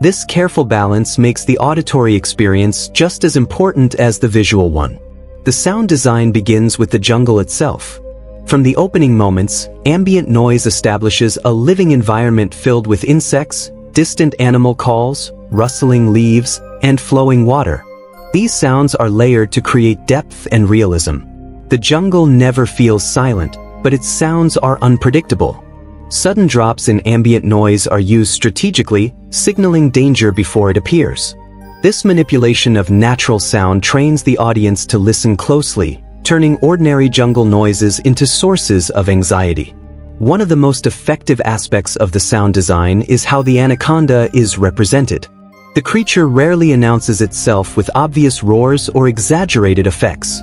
Speaker 1: This careful balance makes the auditory experience just as important as the visual one. The sound design begins with the jungle itself. From the opening moments, ambient noise establishes a living environment filled with insects, distant animal calls, rustling leaves, and flowing water. These sounds are layered to create depth and realism. The jungle never feels silent, but its sounds are unpredictable. Sudden drops in ambient noise are used strategically, signaling danger before it appears. This manipulation of natural sound trains the audience to listen closely, turning ordinary jungle noises into sources of anxiety. One of the most effective aspects of the sound design is how the anaconda is represented. The creature rarely announces itself with obvious roars or exaggerated effects.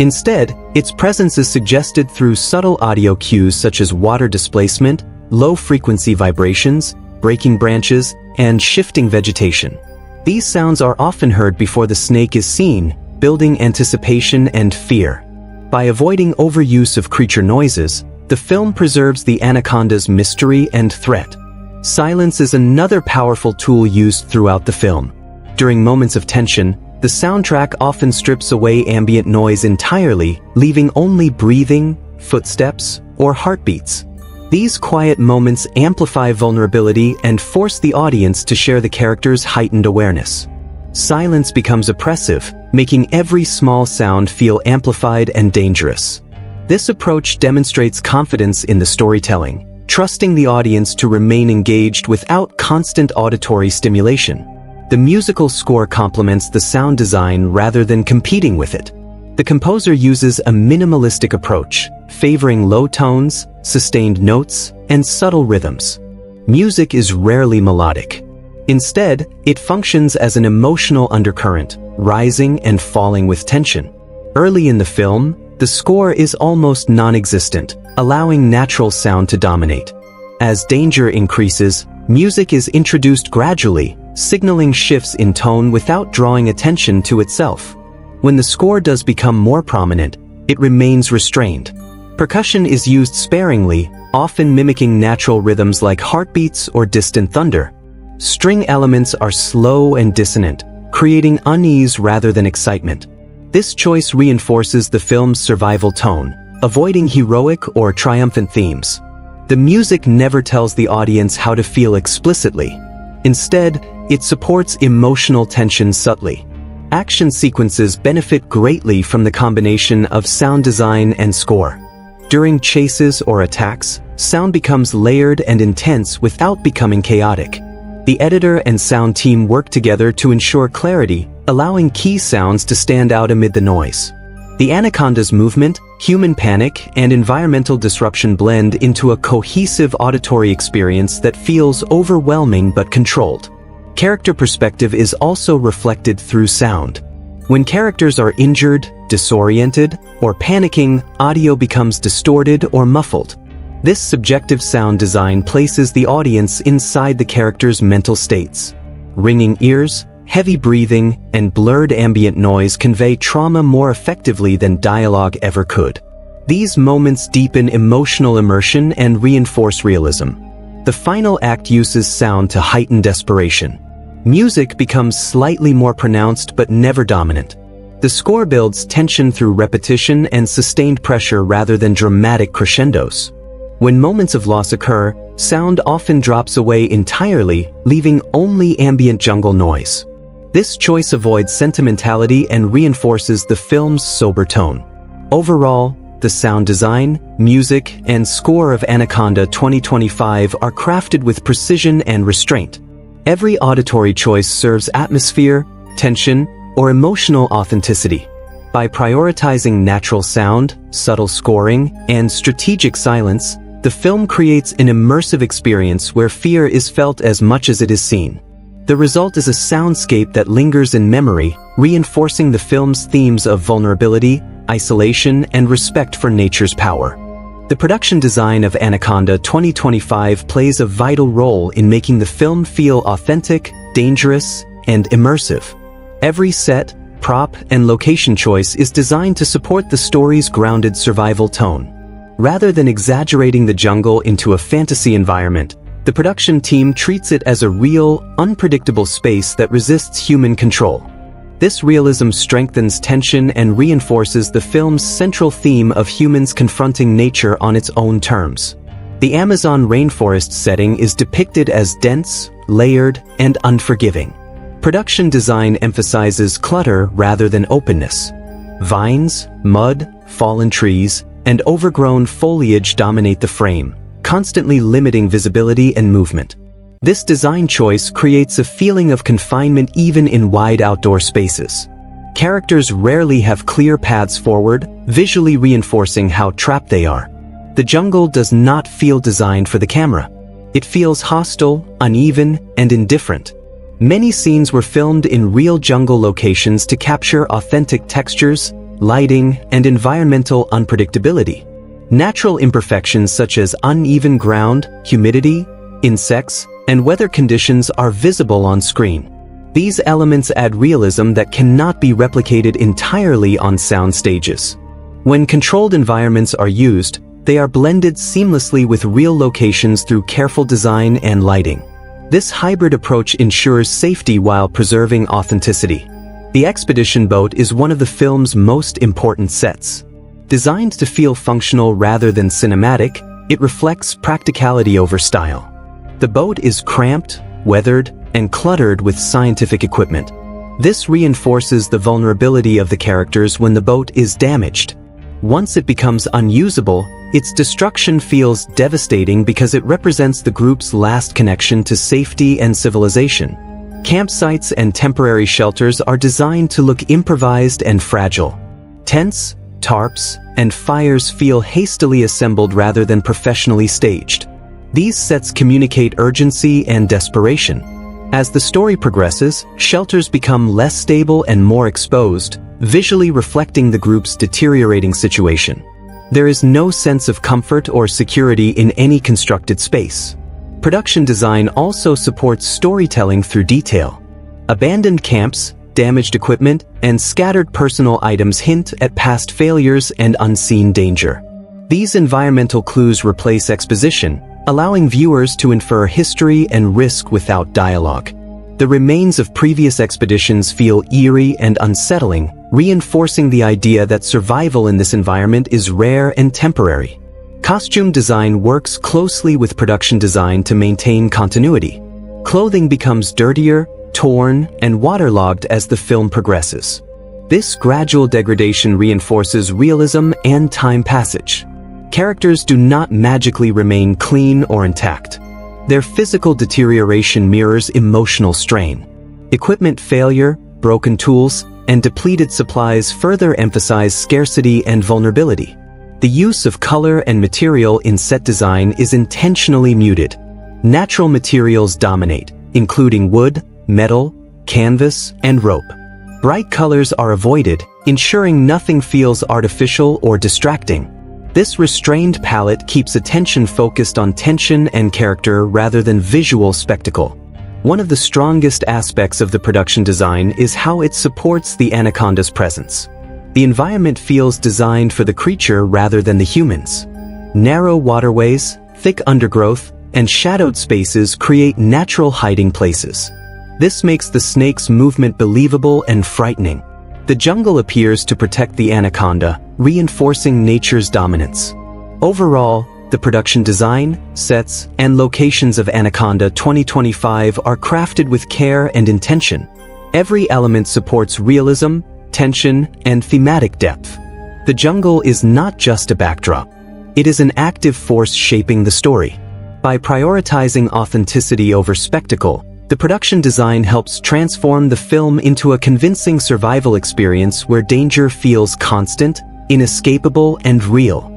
Speaker 1: Instead, its presence is suggested through subtle audio cues such as water displacement, low-frequency vibrations, breaking branches, and shifting vegetation. These sounds are often heard before the snake is seen, building anticipation and fear. By avoiding overuse of creature noises, The film preserves the anaconda's mystery and threat. Silence is another powerful tool used throughout the film. During moments of tension, the soundtrack often strips away ambient noise entirely, leaving only breathing, footsteps, or heartbeats. These quiet moments amplify vulnerability and force the audience to share the character's heightened awareness. Silence becomes oppressive, making every small sound feel amplified and dangerous. This approach demonstrates confidence in the storytelling, trusting the audience to remain engaged without constant auditory stimulation. The musical score complements the sound design rather than competing with it. The composer uses a minimalistic approach, favoring low tones, sustained notes, and subtle rhythms. Music is rarely melodic. Instead, it functions as an emotional undercurrent, rising and falling with tension. Early in the film, the score is almost non-existent, allowing natural sound to dominate. As danger increases, music is introduced gradually, signaling shifts in tone without drawing attention to itself. When the score does become more prominent, it remains restrained. Percussion is used sparingly, often mimicking natural rhythms like heartbeats or distant thunder. String elements are slow and dissonant, creating unease rather than excitement. This choice reinforces the film's survival tone, avoiding heroic or triumphant themes. The music never tells the audience how to feel explicitly. Instead, it supports emotional tension subtly. Action sequences benefit greatly from the combination of sound design and score. During chases or attacks, sound becomes layered and intense without becoming chaotic. The editor and sound team work together to ensure clarity, allowing key sounds to stand out amid the noise. The anaconda's movement, human panic, and environmental disruption blend into a cohesive auditory experience that feels overwhelming but controlled. Character perspective is also reflected through sound. When characters are injured, disoriented, or panicking, audio becomes distorted or muffled. This subjective sound design places the audience inside the character's mental states. Ringing ears, heavy breathing, and blurred ambient noise convey trauma more effectively than dialogue ever could. These moments deepen emotional immersion and reinforce realism. The final act uses sound to heighten desperation. Music becomes slightly more pronounced but never dominant. The score builds tension through repetition and sustained pressure rather than dramatic crescendos. When moments of loss occur, sound often drops away entirely, leaving only ambient jungle noise. This choice avoids sentimentality and reinforces the film's sober tone. Overall, the sound design, music, and score of Anaconda 2025 are crafted with precision and restraint. Every auditory choice serves atmosphere, tension, or emotional authenticity. By prioritizing natural sound, subtle scoring, and strategic silence, the film creates an immersive experience where fear is felt as much as it is seen. The result is a soundscape that lingers in memory, reinforcing the film's themes of vulnerability, isolation, and respect for nature's power. The production design of Anaconda 2025 plays a vital role in making the film feel authentic, dangerous, and immersive. Every set, prop, and location choice is designed to support the story's grounded survival tone. Rather than exaggerating the jungle into a fantasy environment, the production team treats it as a real, unpredictable space that resists human control. This realism strengthens tension and reinforces the film's central theme of humans confronting nature on its own terms. The Amazon rainforest setting is depicted as dense, layered, and unforgiving. Production design emphasizes clutter rather than openness. Vines, mud, fallen trees, and overgrown foliage dominate the frame, constantly limiting visibility and movement. This design choice creates a feeling of confinement even in wide outdoor spaces. Characters rarely have clear paths forward, visually reinforcing how trapped they are. The jungle does not feel designed for the camera. It feels hostile, uneven, and indifferent. Many scenes were filmed in real jungle locations to capture authentic textures, lighting, and environmental unpredictability. Natural imperfections such as uneven ground, humidity, insects, and weather conditions are visible on screen. These elements add realism that cannot be replicated entirely on sound stages. When controlled environments are used, They are blended seamlessly with real locations through careful design and lighting. This hybrid approach ensures safety while preserving authenticity. The expedition boat is one of the film's most important sets. Designed to feel functional rather than cinematic, it reflects practicality over style. The boat is cramped, weathered, and cluttered with scientific equipment. This reinforces the vulnerability of the characters when the boat is damaged. Once it becomes unusable, its destruction feels devastating because it represents the group's last connection to safety and civilization. Campsites and temporary shelters are designed to look improvised and fragile. Tents, tarps, and fires feel hastily assembled rather than professionally staged. These sets communicate urgency and desperation. As the story progresses, shelters become less stable and more exposed, visually reflecting the group's deteriorating situation. There is no sense of comfort or security in any constructed space. Production design also supports storytelling through detail. Abandoned camps, damaged equipment, and scattered personal items hint at past failures and unseen danger. These environmental clues replace exposition, allowing viewers to infer history and risk without dialogue. The remains of previous expeditions feel eerie and unsettling, reinforcing the idea that survival in this environment is rare and temporary. Costume design works closely with production design to maintain continuity. Clothing becomes dirtier, torn, and waterlogged as the film progresses. This gradual degradation reinforces realism and time passage. Characters do not magically remain clean or intact. Their physical deterioration mirrors emotional strain. Equipment failure, broken tools, and depleted supplies further emphasize scarcity and vulnerability. The use of color and material in set design is intentionally muted. Natural materials dominate, including wood, metal, canvas, and rope. Bright colors are avoided, ensuring nothing feels artificial or distracting. This restrained palette keeps attention focused on tension and character rather than visual spectacle. One of the strongest aspects of the production design is how it supports the Anaconda's presence. The environment feels designed for the creature rather than the humans. Narrow waterways, thick undergrowth, and shadowed spaces create natural hiding places. This makes the snake's movement believable and frightening. The jungle appears to protect the anaconda, reinforcing nature's dominance. Overall, the production design, sets, and locations of Anaconda 2025 are crafted with care and intention. Every element supports realism, tension, and thematic depth. The jungle is not just a backdrop. It is an active force shaping the story. By prioritizing authenticity over spectacle, the production design helps transform the film into a convincing survival experience where danger feels constant, inescapable, and real.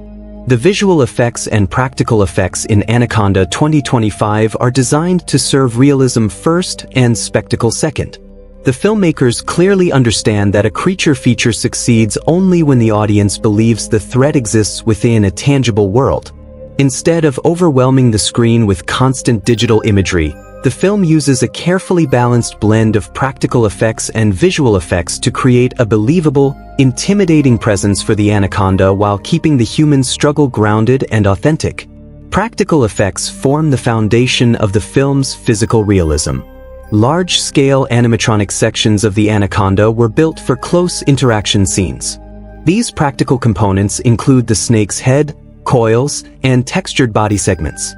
Speaker 1: The visual effects and practical effects in Anaconda 2025 are designed to serve realism first and spectacle second. The filmmakers clearly understand that a creature feature succeeds only when the audience believes the threat exists within a tangible world. Instead of overwhelming the screen with constant digital imagery, the film uses a carefully balanced blend of practical effects and visual effects to create a believable, intimidating presence for the anaconda while keeping the human struggle grounded and authentic. Practical effects form the foundation of the film's physical realism. Large-scale animatronic sections of the anaconda were built for close interaction scenes. These practical components include the snake's head, coils, and textured body segments.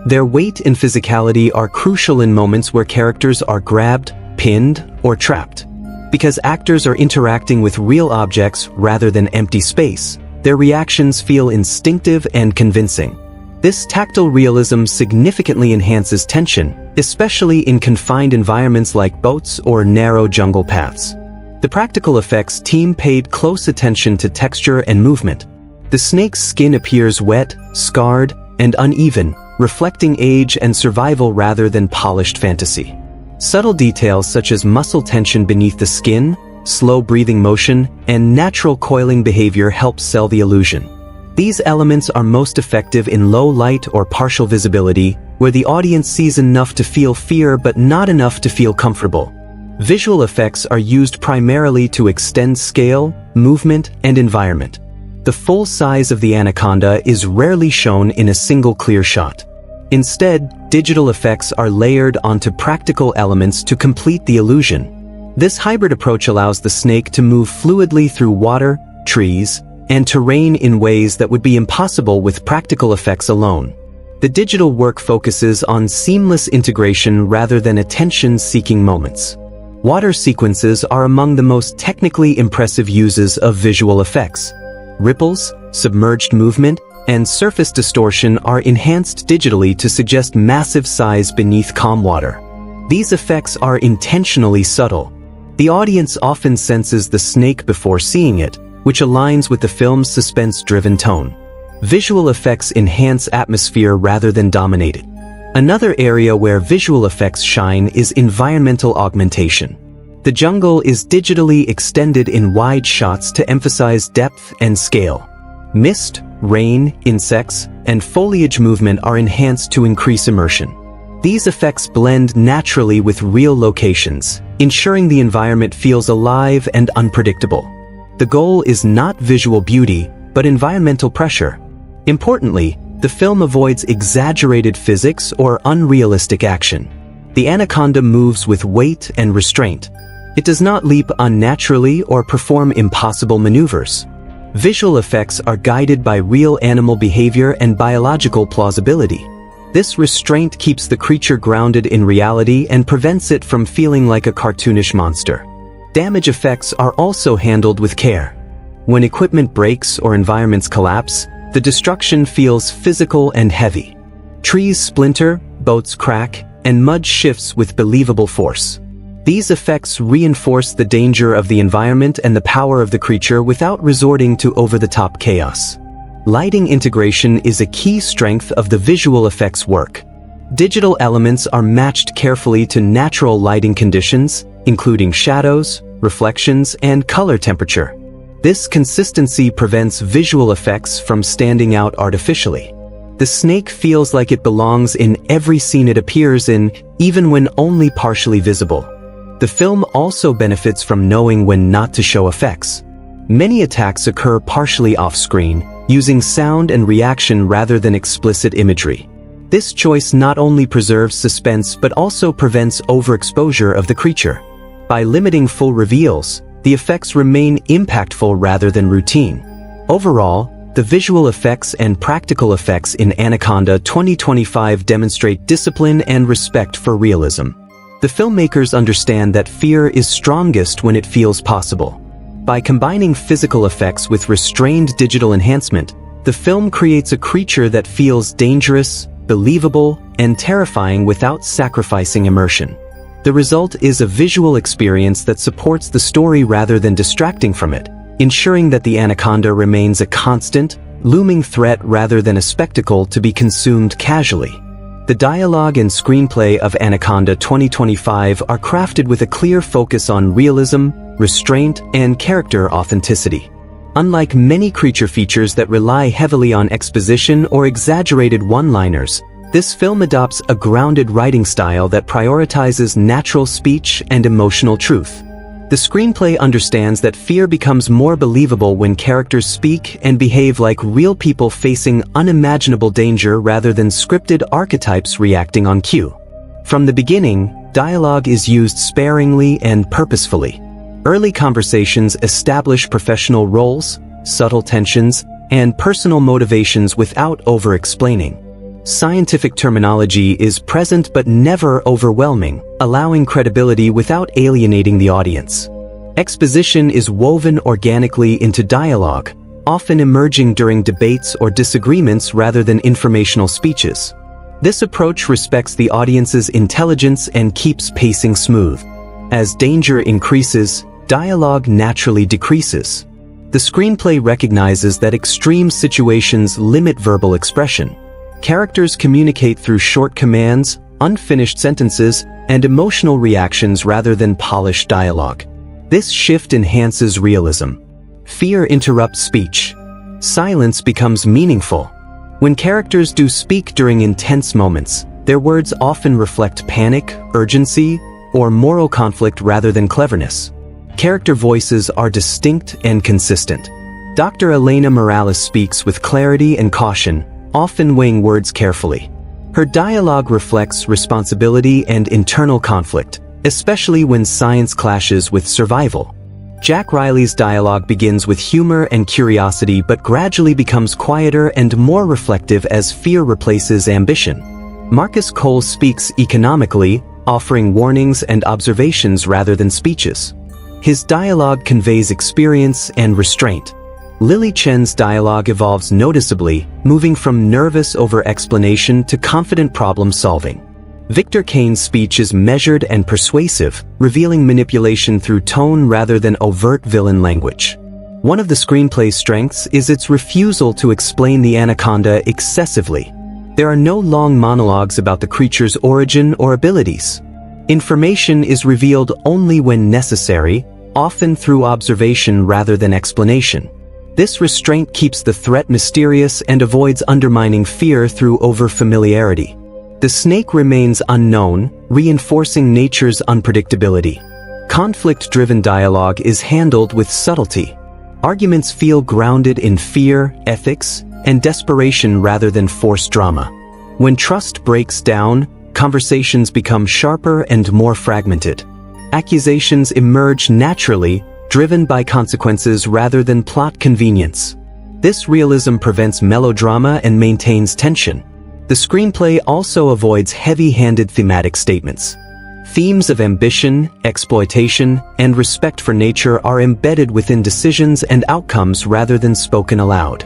Speaker 1: Their weight and physicality are crucial in moments where characters are grabbed, pinned, or trapped. Because actors are interacting with real objects rather than empty space, their reactions feel instinctive and convincing. This tactile realism significantly enhances tension, especially in confined environments like boats or narrow jungle paths. The practical effects team paid close attention to texture and movement. The snake's skin appears wet, scarred, and uneven, reflecting age and survival rather than polished fantasy. Subtle details such as muscle tension beneath the skin, slow breathing motion, and natural coiling behavior help sell the illusion. These elements are most effective in low light or partial visibility, where the audience sees enough to feel fear but not enough to feel comfortable. Visual effects are used primarily to extend scale, movement, and environment. The full size of the anaconda is rarely shown in a single clear shot. Instead, digital effects are layered onto practical elements to complete the illusion. This hybrid approach allows the snake to move fluidly through water, trees, and terrain in ways that would be impossible with practical effects alone. The digital work focuses on seamless integration rather than attention-seeking moments. Water sequences are among the most technically impressive uses of visual effects. Ripples, submerged movement, and surface distortion are enhanced digitally to suggest massive size beneath calm water. These effects are intentionally subtle. The audience often senses the snake before seeing it, which aligns with the film's suspense-driven tone. Visual effects enhance atmosphere rather than dominate it. Another area where visual effects shine is environmental augmentation. The jungle is digitally extended in wide shots to emphasize depth and scale. Mist, rain, insects, and foliage movement are enhanced to increase immersion. These effects blend naturally with real locations, ensuring the environment feels alive and unpredictable. The goal is not visual beauty, but environmental pressure. Importantly, the film avoids exaggerated physics or unrealistic action. The anaconda moves with weight and restraint. It does not leap unnaturally or perform impossible maneuvers. Visual effects are guided by real animal behavior and biological plausibility. This restraint keeps the creature grounded in reality and prevents it from feeling like a cartoonish monster. Damage effects are also handled with care. When equipment breaks or environments collapse, the destruction feels physical and heavy. Trees splinter, boats crack, and mud shifts with believable force. These effects reinforce the danger of the environment and the power of the creature without resorting to over-the-top chaos. Lighting integration is a key strength of the visual effects work. Digital elements are matched carefully to natural lighting conditions, including shadows, reflections, and color temperature. This consistency prevents visual effects from standing out artificially. The snake feels like it belongs in every scene it appears in, even when only partially visible. The film also benefits from knowing when not to show effects. Many attacks occur partially off-screen, using sound and reaction rather than explicit imagery. This choice not only preserves suspense but also prevents overexposure of the creature. By limiting full reveals, the effects remain impactful rather than routine. Overall, the visual effects and practical effects in Anaconda 2025 demonstrate discipline and respect for realism. The filmmakers understand that fear is strongest when it feels possible. By combining physical effects with restrained digital enhancement, the film creates a creature that feels dangerous, believable, and terrifying without sacrificing immersion. The result is a visual experience that supports the story rather than distracting from it, ensuring that the anaconda remains a constant, looming threat rather than a spectacle to be consumed casually. The dialogue and screenplay of Anaconda 2025 are crafted with a clear focus on realism, restraint, and character authenticity. Unlike many creature features that rely heavily on exposition or exaggerated one-liners, this film adopts a grounded writing style that prioritizes natural speech and emotional truth. The screenplay understands that fear becomes more believable when characters speak and behave like real people facing unimaginable danger rather than scripted archetypes reacting on cue. From the beginning, dialogue is used sparingly and purposefully. Early conversations establish professional roles, subtle tensions, and personal motivations without over-explaining. Scientific terminology is present but never overwhelming, allowing credibility without alienating the audience. Exposition is woven organically into dialogue, often emerging during debates or disagreements rather than informational speeches. This approach respects the audience's intelligence and keeps pacing smooth. As danger increases, dialogue naturally decreases. The screenplay recognizes that extreme situations limit verbal expression. Characters communicate through short commands, unfinished sentences, and emotional reactions rather than polished dialogue. This shift enhances realism. Fear interrupts speech. Silence becomes meaningful. When characters do speak during intense moments, their words often reflect panic, urgency, or moral conflict rather than cleverness. Character voices are distinct and consistent. Dr. Elena Morales speaks with clarity and caution, often weighing words carefully. Her dialogue reflects responsibility and internal conflict, especially when science clashes with survival. Jack Riley's dialogue begins with humor and curiosity but gradually becomes quieter and more reflective as fear replaces ambition. Marcus Cole speaks economically, offering warnings and observations rather than speeches. His dialogue conveys experience and restraint. Lily Chen's dialogue evolves noticeably, moving from nervous over-explanation to confident problem-solving. Victor Kane's speech is measured and persuasive, revealing manipulation through tone rather than overt villain language. One of the screenplay's strengths is its refusal to explain the anaconda excessively. There are no long monologues about the creature's origin or abilities. Information is revealed only when necessary, often through observation rather than explanation. This restraint keeps the threat mysterious and avoids undermining fear through over-familiarity. The snake remains unknown, reinforcing nature's unpredictability. Conflict-driven dialogue is handled with subtlety. Arguments feel grounded in fear, ethics, and desperation rather than forced drama. When trust breaks down, conversations become sharper and more fragmented. Accusations emerge naturally, driven by consequences rather than plot convenience. This realism prevents melodrama and maintains tension. The screenplay also avoids heavy-handed thematic statements. Themes of ambition, exploitation, and respect for nature are embedded within decisions and outcomes rather than spoken aloud.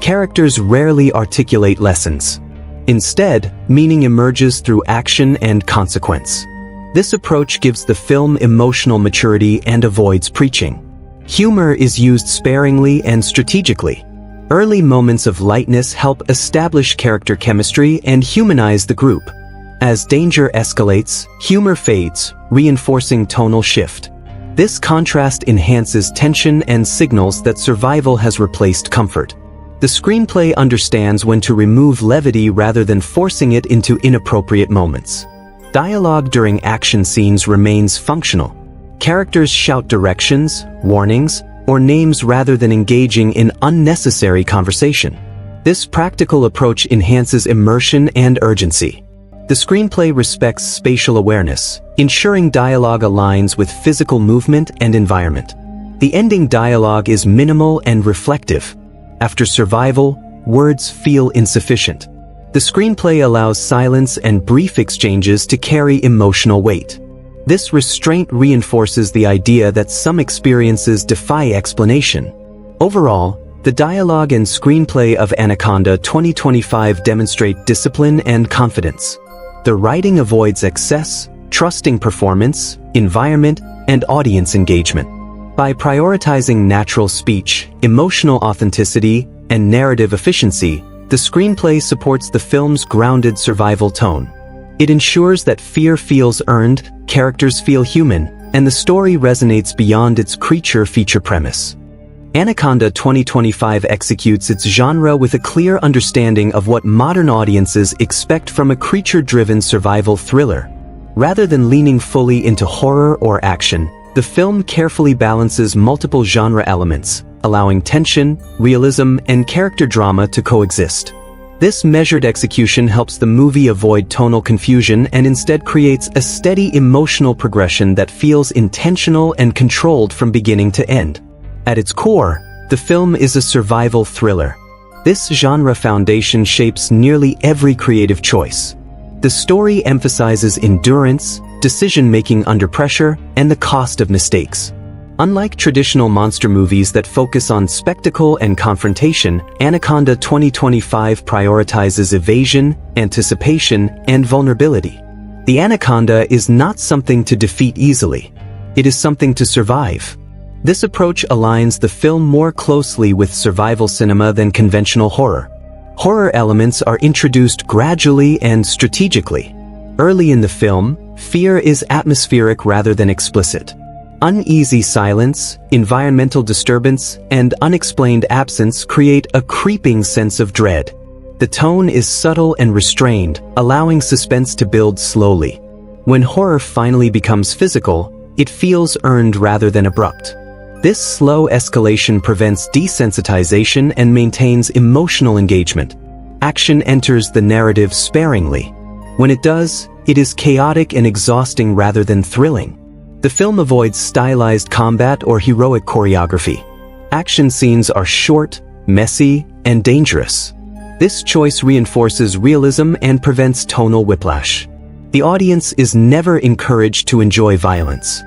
Speaker 1: Characters rarely articulate lessons. Instead, meaning emerges through action and consequence. This approach gives the film emotional maturity and avoids preaching. Humor is used sparingly and strategically. Early moments of lightness help establish character chemistry and humanize the group. As danger escalates, humor fades, reinforcing tonal shift. This contrast enhances tension and signals that survival has replaced comfort. The screenplay understands when to remove levity rather than forcing it into inappropriate moments. Dialogue during action scenes remains functional. Characters shout directions, warnings, or names rather than engaging in unnecessary conversation. This practical approach enhances immersion and urgency. The screenplay respects spatial awareness, ensuring dialogue aligns with physical movement and environment. The ending dialogue is minimal and reflective. After survival, words feel insufficient. The screenplay allows silence and brief exchanges to carry emotional weight. This restraint reinforces the idea that some experiences defy explanation. Overall, the dialogue and screenplay of Anaconda 2025 demonstrate discipline and confidence. The writing avoids excess, trusting performance, environment, and audience engagement. By prioritizing natural speech, emotional authenticity, and narrative efficiency, the screenplay supports the film's grounded survival tone. It ensures that fear feels earned, characters feel human, and the story resonates beyond its creature feature premise. Anaconda 2025 executes its genre with a clear understanding of what modern audiences expect from a creature-driven survival thriller. Rather than leaning fully into horror or action, the film carefully balances multiple genre elements, allowing tension, realism, and character drama to coexist. This measured execution helps the movie avoid tonal confusion and instead creates a steady emotional progression that feels intentional and controlled from beginning to end. At its core, the film is a survival thriller. This genre foundation shapes nearly every creative choice. The story emphasizes endurance, decision-making under pressure, and the cost of mistakes. Unlike traditional monster movies that focus on spectacle and confrontation, Anaconda 2025 prioritizes evasion, anticipation, and vulnerability. The anaconda is not something to defeat easily. It is something to survive. This approach aligns the film more closely with survival cinema than conventional horror. Horror elements are introduced gradually and strategically. Early in the film, fear is atmospheric rather than explicit. Uneasy silence, environmental disturbance, and unexplained absence create a creeping sense of dread. The tone is subtle and restrained, allowing suspense to build slowly. When horror finally becomes physical, it feels earned rather than abrupt. This slow escalation prevents desensitization and maintains emotional engagement. Action enters the narrative sparingly. When it does, it is chaotic and exhausting rather than thrilling. The film avoids stylized combat or heroic choreography. Action scenes are short, messy, and dangerous. This choice reinforces realism and prevents tonal whiplash. The audience is never encouraged to enjoy violence.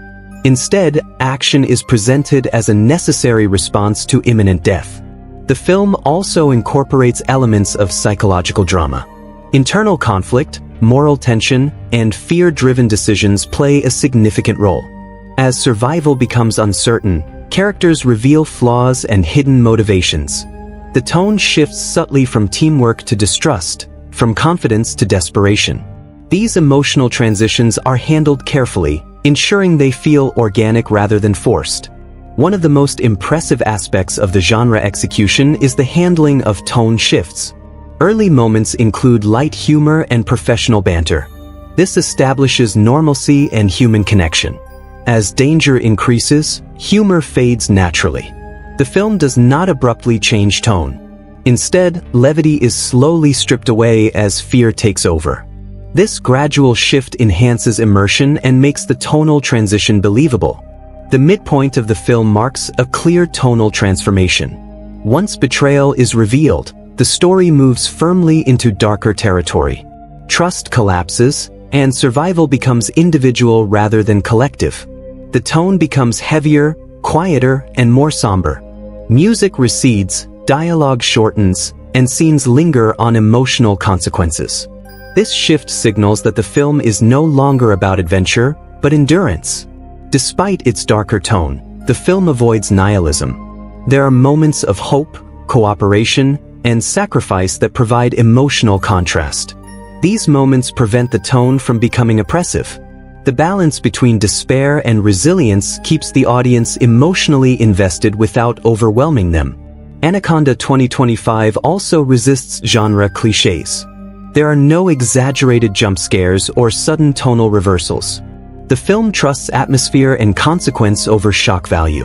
Speaker 1: Instead, action is presented as a necessary response to imminent death. The film also incorporates elements of psychological drama. Internal conflict, moral tension, and fear-driven decisions play a significant role. As survival becomes uncertain, characters reveal flaws and hidden motivations. The tone shifts subtly from teamwork to distrust, from confidence to desperation. These emotional transitions are handled carefully, ensuring they feel organic rather than forced. One of the most impressive aspects of the genre execution is the handling of tone shifts. Early moments include light humor and professional banter. This establishes normalcy and human connection. As danger increases, humor fades naturally. The film does not abruptly change tone. Instead, levity is slowly stripped away as fear takes over. This gradual shift enhances immersion and makes the tonal transition believable. The midpoint of the film marks a clear tonal transformation. Once betrayal is revealed, the story moves firmly into darker territory. Trust collapses, and survival becomes individual rather than collective. The tone becomes heavier, quieter, and more somber. Music recedes, dialogue shortens, and scenes linger on emotional consequences. This shift signals that the film is no longer about adventure, but endurance. Despite its darker tone, the film avoids nihilism. There are moments of hope, cooperation, and sacrifice that provide emotional contrast. These moments prevent the tone from becoming oppressive. The balance between despair and resilience keeps the audience emotionally invested without overwhelming them. Anaconda 2025 also resists genre cliches. There are no exaggerated jump scares or sudden tonal reversals. The film trusts atmosphere and consequence over shock value.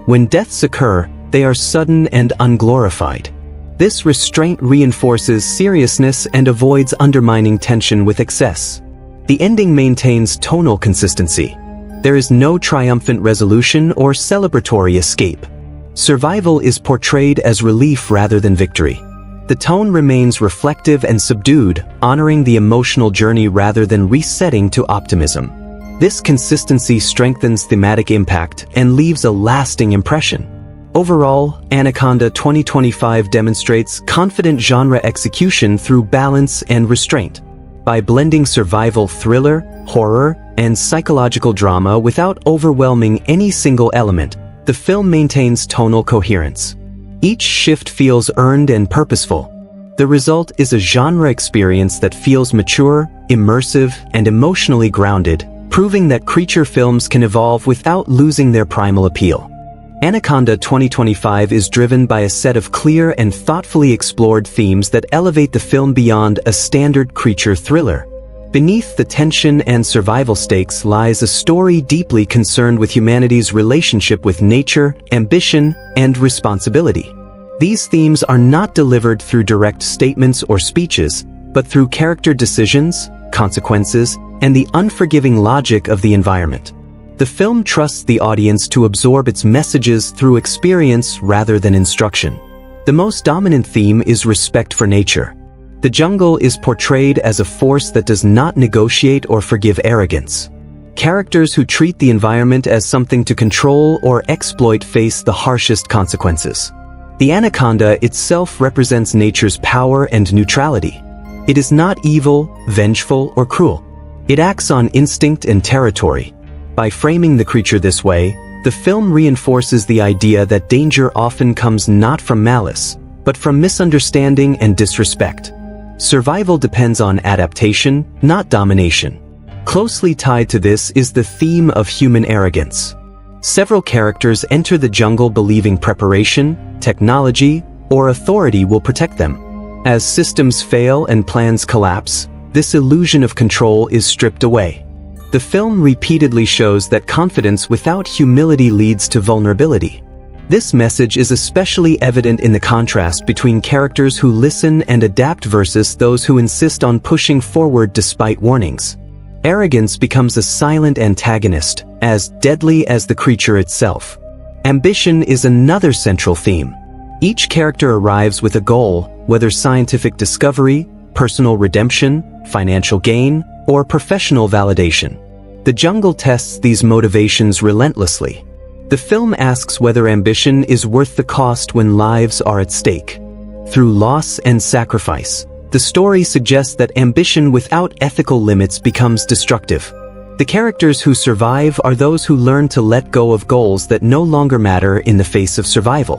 Speaker 1: When deaths occur, they are sudden and unglorified. This restraint reinforces seriousness and avoids undermining tension with excess. The ending maintains tonal consistency. There is no triumphant resolution or celebratory escape. Survival is portrayed as relief rather than victory. The tone remains reflective and subdued, honoring the emotional journey rather than resetting to optimism. This consistency strengthens thematic impact and leaves a lasting impression. Overall, Anaconda 2025 demonstrates confident genre execution through balance and restraint. By blending survival thriller, horror, and psychological drama without overwhelming any single element, the film maintains tonal coherence. Each shift feels earned and purposeful. The result is a genre experience that feels mature, immersive, and emotionally grounded, proving that creature films can evolve without losing their primal appeal. Anaconda 2025 is driven by a set of clear and thoughtfully explored themes that elevate the film beyond a standard creature thriller. Beneath the tension and survival stakes lies a story deeply concerned with humanity's relationship with nature, ambition, and responsibility. These themes are not delivered through direct statements or speeches, but through character decisions, consequences, and the unforgiving logic of the environment. The film trusts the audience to absorb its messages through experience rather than instruction. The most dominant theme is respect for nature. The jungle is portrayed as a force that does not negotiate or forgive arrogance. Characters who treat the environment as something to control or exploit face the harshest consequences. The anaconda itself represents nature's power and neutrality. It is not evil, vengeful, or cruel. It acts on instinct and territory. By framing the creature this way, the film reinforces the idea that danger often comes not from malice, but from misunderstanding and disrespect. Survival depends on adaptation, not domination. Closely tied to this is the theme of human arrogance. Several characters enter the jungle believing preparation, technology, or authority will protect them. As systems fail and plans collapse, this illusion of control is stripped away. The The film repeatedly shows that confidence without humility leads to vulnerability. This message is especially evident in the contrast between characters who listen and adapt versus those who insist on pushing forward despite warnings. Arrogance becomes a silent antagonist, as deadly as the creature itself. Ambition is another central theme. Each character arrives with a goal, whether scientific discovery, personal redemption, financial gain, or professional validation. The jungle tests these motivations relentlessly. The film asks whether ambition is worth the cost when lives are at stake. Through loss and sacrifice, the story suggests that ambition without ethical limits becomes destructive. The characters who survive are those who learn to let go of goals that no longer matter in the face of survival.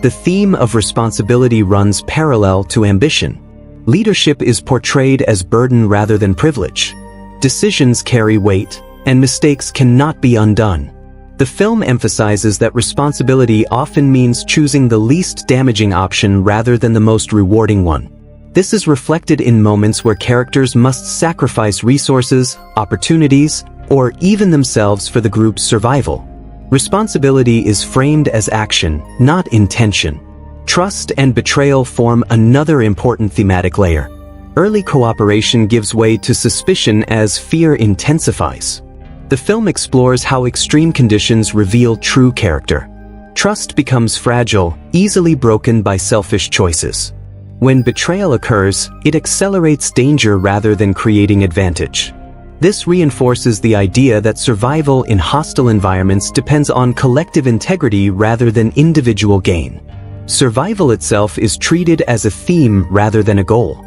Speaker 1: The theme of responsibility runs parallel to ambition. Leadership is portrayed as burden rather than privilege. Decisions carry weight, and mistakes cannot be undone. The film emphasizes that responsibility often means choosing the least damaging option rather than the most rewarding one. This is reflected in moments where characters must sacrifice resources, opportunities, or even themselves for the group's survival. Responsibility is framed as action, not intention. Trust and betrayal form another important thematic layer. Early cooperation gives way to suspicion as fear intensifies. The film explores how extreme conditions reveal true character. Trust becomes fragile, easily broken by selfish choices. When betrayal occurs, it accelerates danger rather than creating advantage. This reinforces the idea that survival in hostile environments depends on collective integrity rather than individual gain. Survival itself is treated as a theme rather than a goal.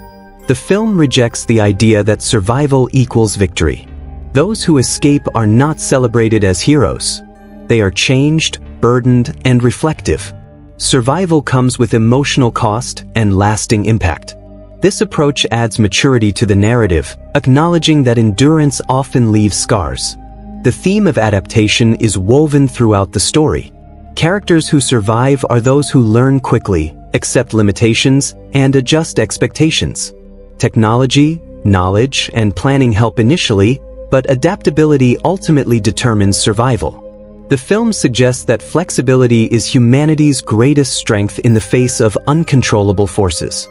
Speaker 1: The film rejects the idea that survival equals victory. Those who escape are not celebrated as heroes. They are changed, burdened, and reflective. Survival comes with emotional cost and lasting impact. This approach adds maturity to the narrative, acknowledging that endurance often leaves scars. The theme of adaptation is woven throughout the story. Characters who survive are those who learn quickly, accept limitations, and adjust expectations. Technology, knowledge, and planning help initially, but adaptability ultimately determines survival. The film suggests that flexibility is humanity's greatest strength in the face of uncontrollable forces.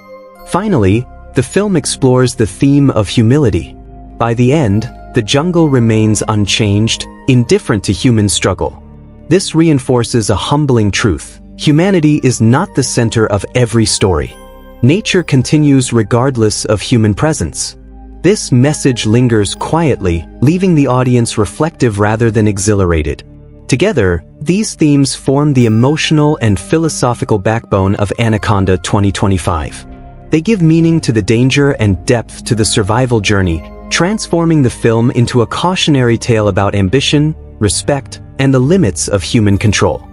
Speaker 1: Finally, the film explores the theme of humility. By the end, the jungle remains unchanged, indifferent to human struggle. This reinforces a humbling truth. Humanity is not the center of every story. Nature continues regardless of human presence. This message lingers quietly, leaving the audience reflective rather than exhilarated. Together, these themes form the emotional and philosophical backbone of Anaconda 2025. They give meaning to the danger and depth to the survival journey, transforming the film into a cautionary tale about ambition, respect, and the limits of human control.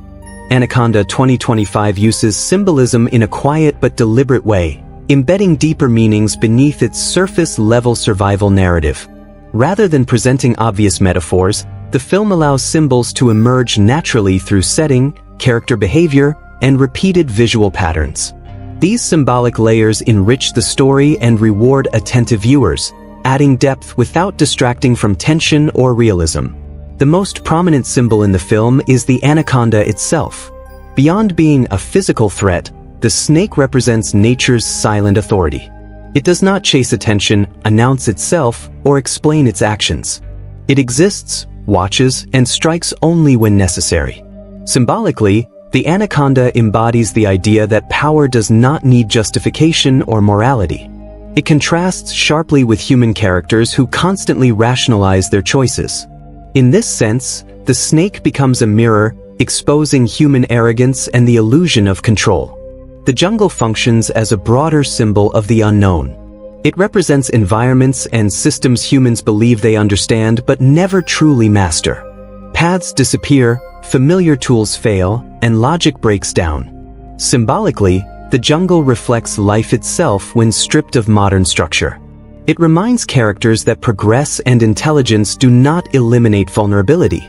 Speaker 1: Anaconda 2025 uses symbolism in a quiet but deliberate way, embedding deeper meanings beneath its surface-level survival narrative. Rather than presenting obvious metaphors, the film allows symbols to emerge naturally through setting, character behavior, and repeated visual patterns. These symbolic layers enrich the story and reward attentive viewers, adding depth without distracting from tension or realism. The most prominent symbol in the film is the anaconda itself. Beyond being a physical threat, the snake represents nature's silent authority. It does not chase attention, announce itself, or explain its actions. It exists, watches, and strikes only when necessary. Symbolically, the anaconda embodies the idea that power does not need justification or morality. It contrasts sharply with human characters who constantly rationalize their choices. In this sense, the snake becomes a mirror, exposing human arrogance and the illusion of control. The jungle functions as a broader symbol of the unknown. It represents environments and systems humans believe they understand but never truly master. Paths disappear, familiar tools fail, and logic breaks down. Symbolically, the jungle reflects life itself when stripped of modern structure. It reminds characters that progress and intelligence do not eliminate vulnerability.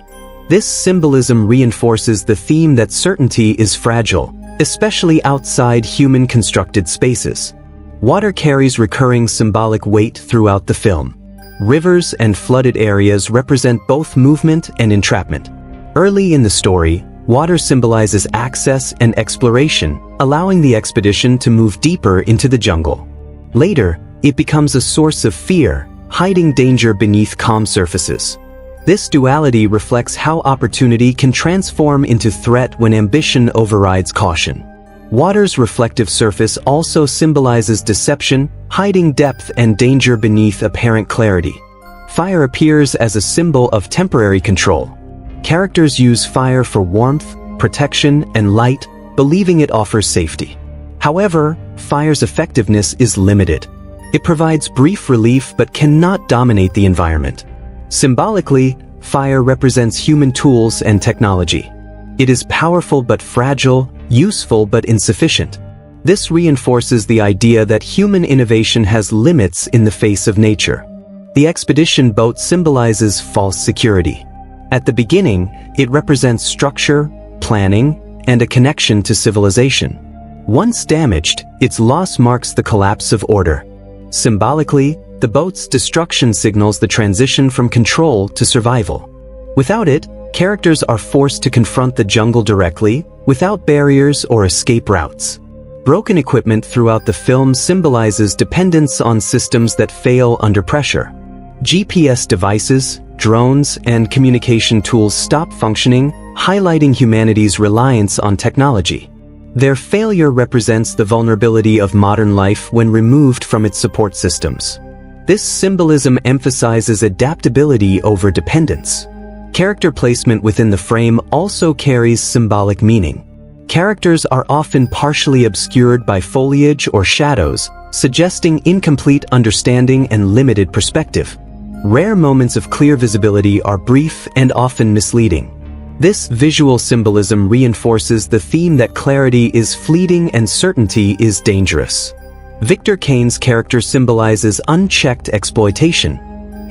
Speaker 1: This symbolism reinforces the theme that certainty is fragile, especially outside human-constructed spaces. Water carries recurring symbolic weight throughout the film. Rivers and flooded areas represent both movement and entrapment. Early in the story, water symbolizes access and exploration, allowing the expedition to move deeper into the jungle. Later, it becomes a source of fear, hiding danger beneath calm surfaces. This duality reflects how opportunity can transform into threat when ambition overrides caution. Water's reflective surface also symbolizes deception, hiding depth and danger beneath apparent clarity. Fire appears as a symbol of temporary control. Characters use fire for warmth, protection, and light, believing it offers safety. However, fire's effectiveness is limited. It provides brief relief but cannot dominate the environment. Symbolically, fire represents human tools and technology. It is powerful but fragile, useful but insufficient. This reinforces the idea that human innovation has limits in the face of nature. The expedition boat symbolizes false security. At the beginning, it represents structure, planning, and a connection to civilization. Once damaged, its loss marks the collapse of order. Symbolically, the boat's destruction signals the transition from control to survival. Without it, characters are forced to confront the jungle directly, without barriers or escape routes. Broken equipment throughout the film symbolizes dependence on systems that fail under pressure. GPS devices, drones, and communication tools stop functioning, highlighting humanity's reliance on technology. Their failure represents the vulnerability of modern life when removed from its support systems. This symbolism emphasizes adaptability over dependence. Character placement within the frame also carries symbolic meaning. Characters are often partially obscured by foliage or shadows, suggesting incomplete understanding and limited perspective. Rare moments of clear visibility are brief and often misleading. This visual symbolism reinforces the theme that clarity is fleeting and certainty is dangerous. Victor Kane's character symbolizes unchecked exploitation.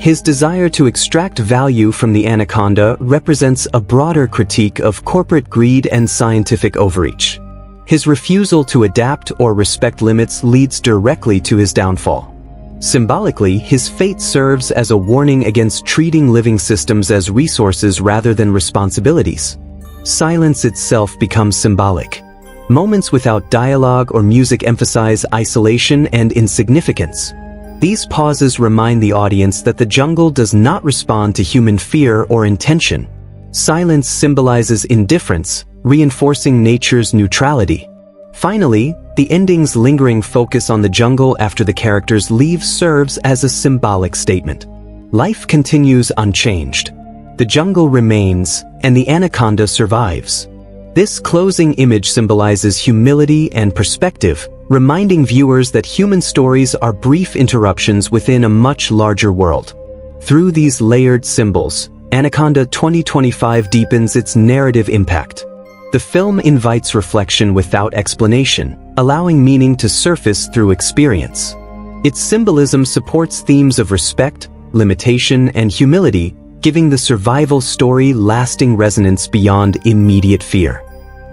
Speaker 1: His desire to extract value from the Anaconda represents a broader critique of corporate greed and scientific overreach. His refusal to adapt or respect limits leads directly to his downfall. Symbolically, his fate serves as a warning against treating living systems as resources rather than responsibilities. Silence itself becomes symbolic. Moments without dialogue or music emphasize isolation and insignificance. These pauses remind the audience that the jungle does not respond to human fear or intention. Silence symbolizes indifference, reinforcing nature's neutrality. Finally, the ending's lingering focus on the jungle after the characters leave serves as a symbolic statement. Life continues unchanged. The jungle remains, and the Anaconda survives. This closing image symbolizes humility and perspective, reminding viewers that human stories are brief interruptions within a much larger world. Through these layered symbols, Anaconda 2025 deepens its narrative impact. The film invites reflection without explanation, allowing meaning to surface through experience. Its symbolism supports themes of respect, limitation, and humility, giving the survival story lasting resonance beyond immediate fear.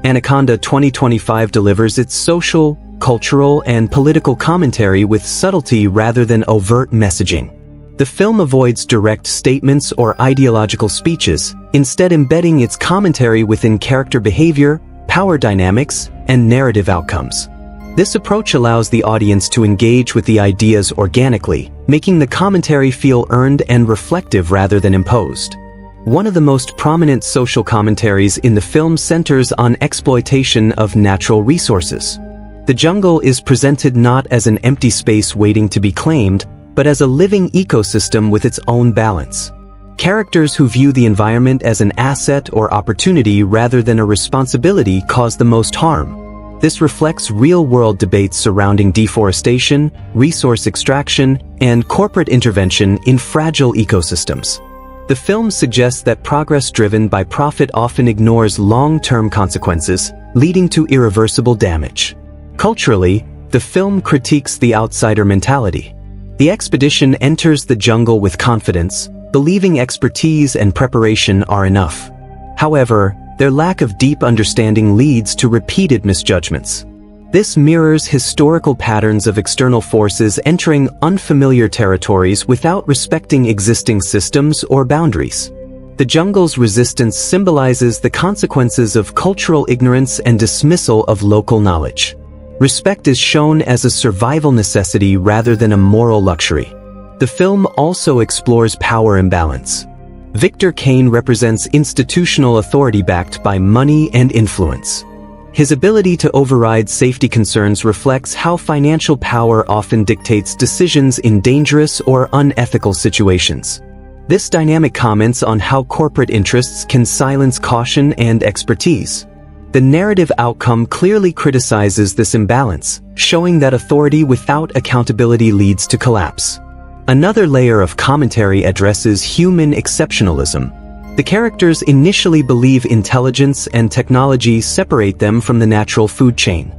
Speaker 1: Anaconda 2025 delivers its social, cultural, and political commentary with subtlety rather than overt messaging. The film avoids direct statements or ideological speeches, instead embedding its commentary within character behavior, power dynamics, and narrative outcomes. This approach allows the audience to engage with the ideas organically, making the commentary feel earned and reflective rather than imposed. One of the most prominent social commentaries in the film centers on exploitation of natural resources. The jungle is presented not as an empty space waiting to be claimed, but as a living ecosystem with its own balance. Characters who view the environment as an asset or opportunity rather than a responsibility cause the most harm. This reflects real-world debates surrounding deforestation, resource extraction, and corporate intervention in fragile ecosystems. The film suggests that progress driven by profit often ignores long-term consequences, leading to irreversible damage. Culturally, the film critiques the outsider mentality. The expedition enters the jungle with confidence, believing expertise and preparation are enough. However, their lack of deep understanding leads to repeated misjudgments. This mirrors historical patterns of external forces entering unfamiliar territories without respecting existing systems or boundaries. The jungle's resistance symbolizes the consequences of cultural ignorance and dismissal of local knowledge. Respect is shown as a survival necessity rather than a moral luxury. The film also explores power imbalance. Victor Kane represents institutional authority backed by money and influence. His ability to override safety concerns reflects how financial power often dictates decisions in dangerous or unethical situations. This dynamic comments on how corporate interests can silence caution and expertise. The narrative outcome clearly criticizes this imbalance, showing that authority without accountability leads to collapse. Another layer of commentary addresses human exceptionalism. The characters initially believe intelligence and technology separate them from the natural food chain.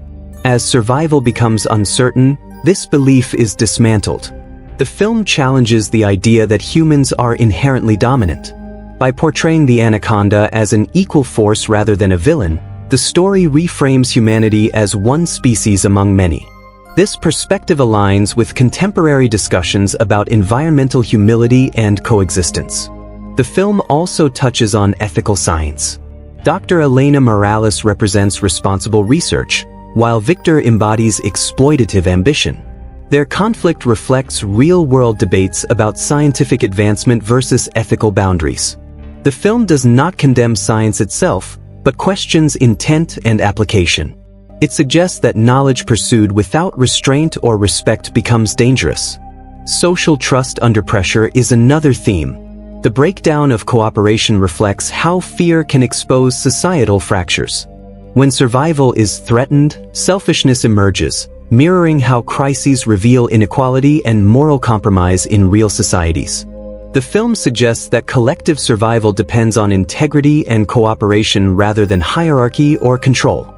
Speaker 1: As survival becomes uncertain, this belief is dismantled. The film challenges the idea that humans are inherently dominant. By portraying the Anaconda as an equal force rather than a villain, the story reframes humanity as one species among many. This perspective aligns with contemporary discussions about environmental humility and coexistence. The film also touches on ethical science. Dr. Elena Morales represents responsible research, while Victor embodies exploitative ambition. Their conflict reflects real-world debates about scientific advancement versus ethical boundaries. The film does not condemn science itself, but questions intent and application. It suggests that knowledge pursued without restraint or respect becomes dangerous. Social trust under pressure is another theme. The breakdown of cooperation reflects how fear can expose societal fractures. When survival is threatened, selfishness emerges, mirroring how crises reveal inequality and moral compromise in real societies. The film suggests that collective survival depends on integrity and cooperation rather than hierarchy or control.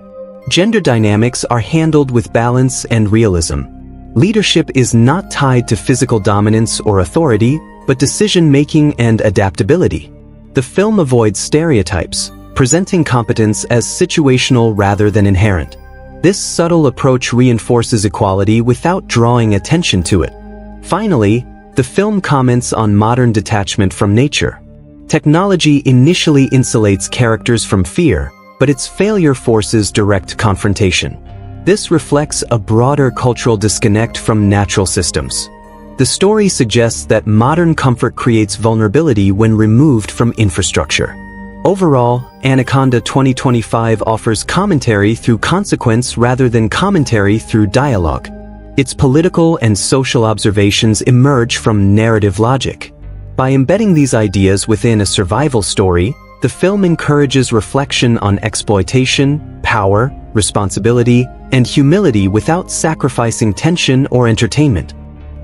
Speaker 1: Gender dynamics are handled with balance and realism. Leadership is not tied to physical dominance or authority, but decision-making and adaptability. The film avoids stereotypes, presenting competence as situational rather than inherent. This subtle approach reinforces equality without drawing attention to it. Finally, the film comments on modern detachment from nature. Technology initially insulates characters from fear, but its failure forces direct confrontation. This reflects a broader cultural disconnect from natural systems. The story suggests that modern comfort creates vulnerability when removed from infrastructure. Overall, Anaconda 2025 offers commentary through consequence rather than commentary through dialogue. Its political and social observations emerge from narrative logic. By embedding these ideas within a survival story, the film encourages reflection on exploitation, power, responsibility, and humility without sacrificing tension or entertainment.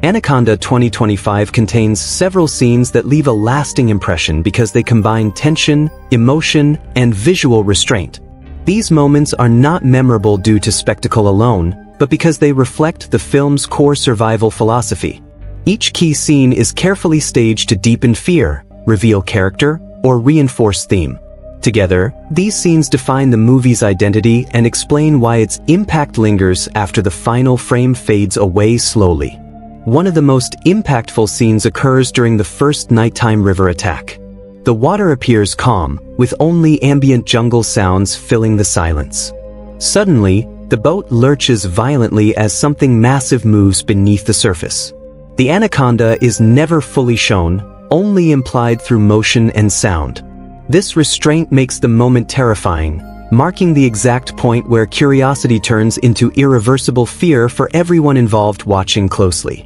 Speaker 1: Anaconda 2025 contains several scenes that leave a lasting impression because they combine tension, emotion, and visual restraint. These moments are not memorable due to spectacle alone, but because they reflect the film's core survival philosophy. Each key scene is carefully staged to deepen fear, reveal character, or reinforce theme. Together, these scenes define the movie's identity and explain why its impact lingers after the final frame fades away slowly. One of the most impactful scenes occurs during the first nighttime river attack. The water appears calm, with only ambient jungle sounds filling the silence. Suddenly, the boat lurches violently as something massive moves beneath the surface. The Anaconda is never fully shown, only implied through motion and sound. This restraint makes the moment terrifying, marking the exact point where curiosity turns into irreversible fear for everyone involved watching closely.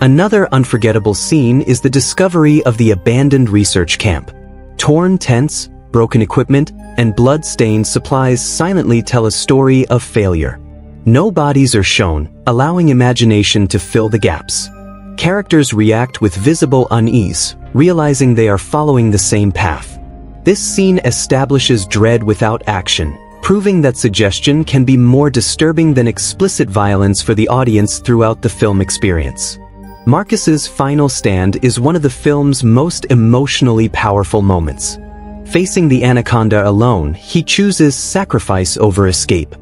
Speaker 1: Another unforgettable scene is the discovery of the abandoned research camp. Torn tents, broken equipment, and blood-stained supplies silently tell a story of failure. No bodies are shown, allowing imagination to fill the gaps. Characters react with visible unease, realizing they are following the same path. This scene establishes dread without action, proving that suggestion can be more disturbing than explicit violence for the audience throughout the film experience. Marcus's final stand is one of the film's most emotionally powerful moments. Facing the Anaconda alone, he chooses sacrifice over escape.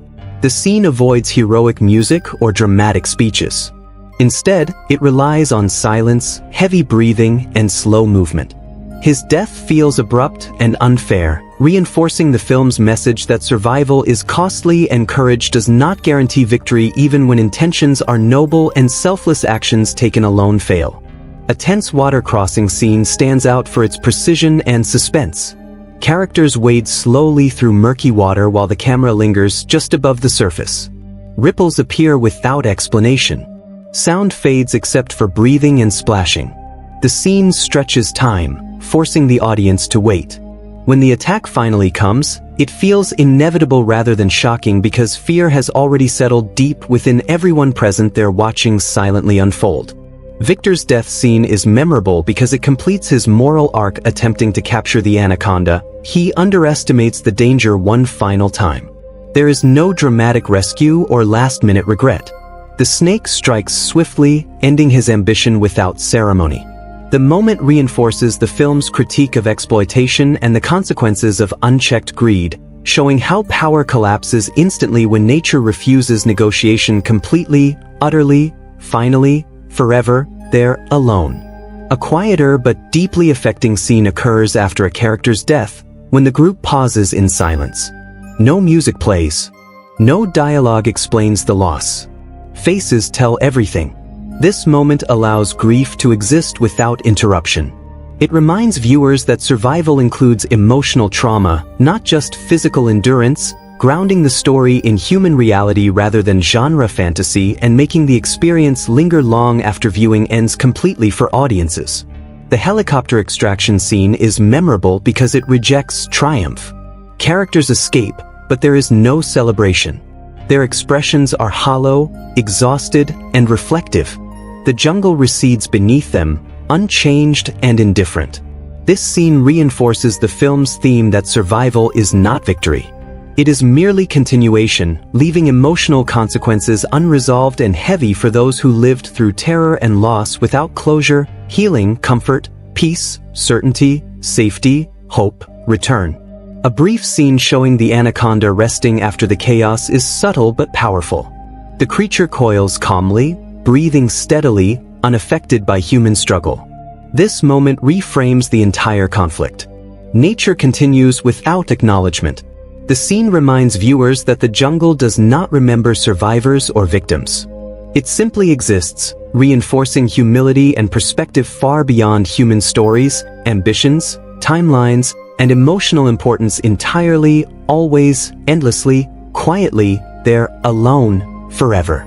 Speaker 1: The scene avoids heroic music or dramatic speeches. Instead, it relies on silence, heavy breathing, and slow movement. His death feels abrupt and unfair, reinforcing the film's message that survival is costly and courage does not guarantee victory even when intentions are noble and selfless actions taken alone fail. A tense water crossing scene stands out for its precision and suspense. Characters wade slowly through murky water while the camera lingers just above the surface. Ripples appear without explanation. Sound fades except for breathing and splashing. The scene stretches time, forcing the audience to wait. When the attack finally comes, it feels inevitable rather than shocking because fear has already settled deep within everyone present there watching silently unfold. Victor's death scene is memorable because it completes his moral arc attempting to capture the Anaconda. He underestimates the danger one final time. There is no dramatic rescue or last-minute regret. The snake strikes swiftly, ending his ambition without ceremony. The moment reinforces the film's critique of exploitation and the consequences of unchecked greed, showing how power collapses instantly when nature refuses negotiation completely, utterly, finally, forever, there, alone. A quieter but deeply affecting scene occurs after a character's death, when the group pauses in silence. No music plays. No dialogue explains the loss. Faces tell everything. This moment allows grief to exist without interruption. It reminds viewers that survival includes emotional trauma, not just physical endurance, grounding the story in human reality rather than genre fantasy and making the experience linger long after viewing ends completely for audiences. The helicopter extraction scene is memorable because it rejects triumph. Characters escape, but there is no celebration. Their expressions are hollow, exhausted, and reflective. The jungle recedes beneath them, unchanged and indifferent. This scene reinforces the film's theme that survival is not victory. It is merely continuation, leaving emotional consequences unresolved and heavy for those who lived through terror and loss without closure, healing, comfort, peace, certainty, safety, hope, return. A brief scene showing the anaconda resting after the chaos is subtle but powerful. The creature coils calmly, breathing steadily, unaffected by human struggle. This moment reframes the entire conflict. Nature continues without acknowledgement. The scene reminds viewers that the jungle does not remember survivors or victims. It simply exists, reinforcing humility and perspective far beyond human stories, ambitions, timelines, and emotional importance entirely, always, endlessly, quietly, there, alone, forever.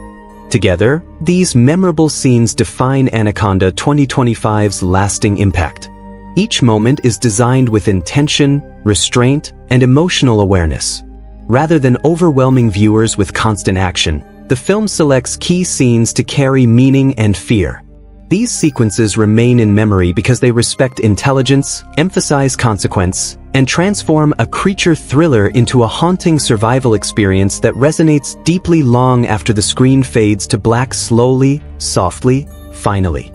Speaker 1: Together, these memorable scenes define Anaconda 2025's lasting impact. Each moment is designed with intention, restraint, and emotional awareness. Rather than overwhelming viewers with constant action, the film selects key scenes to carry meaning and fear. These sequences remain in memory because they respect intelligence, emphasize consequence, and transform a creature thriller into a haunting survival experience that resonates deeply long after the screen fades to black slowly, softly, finally.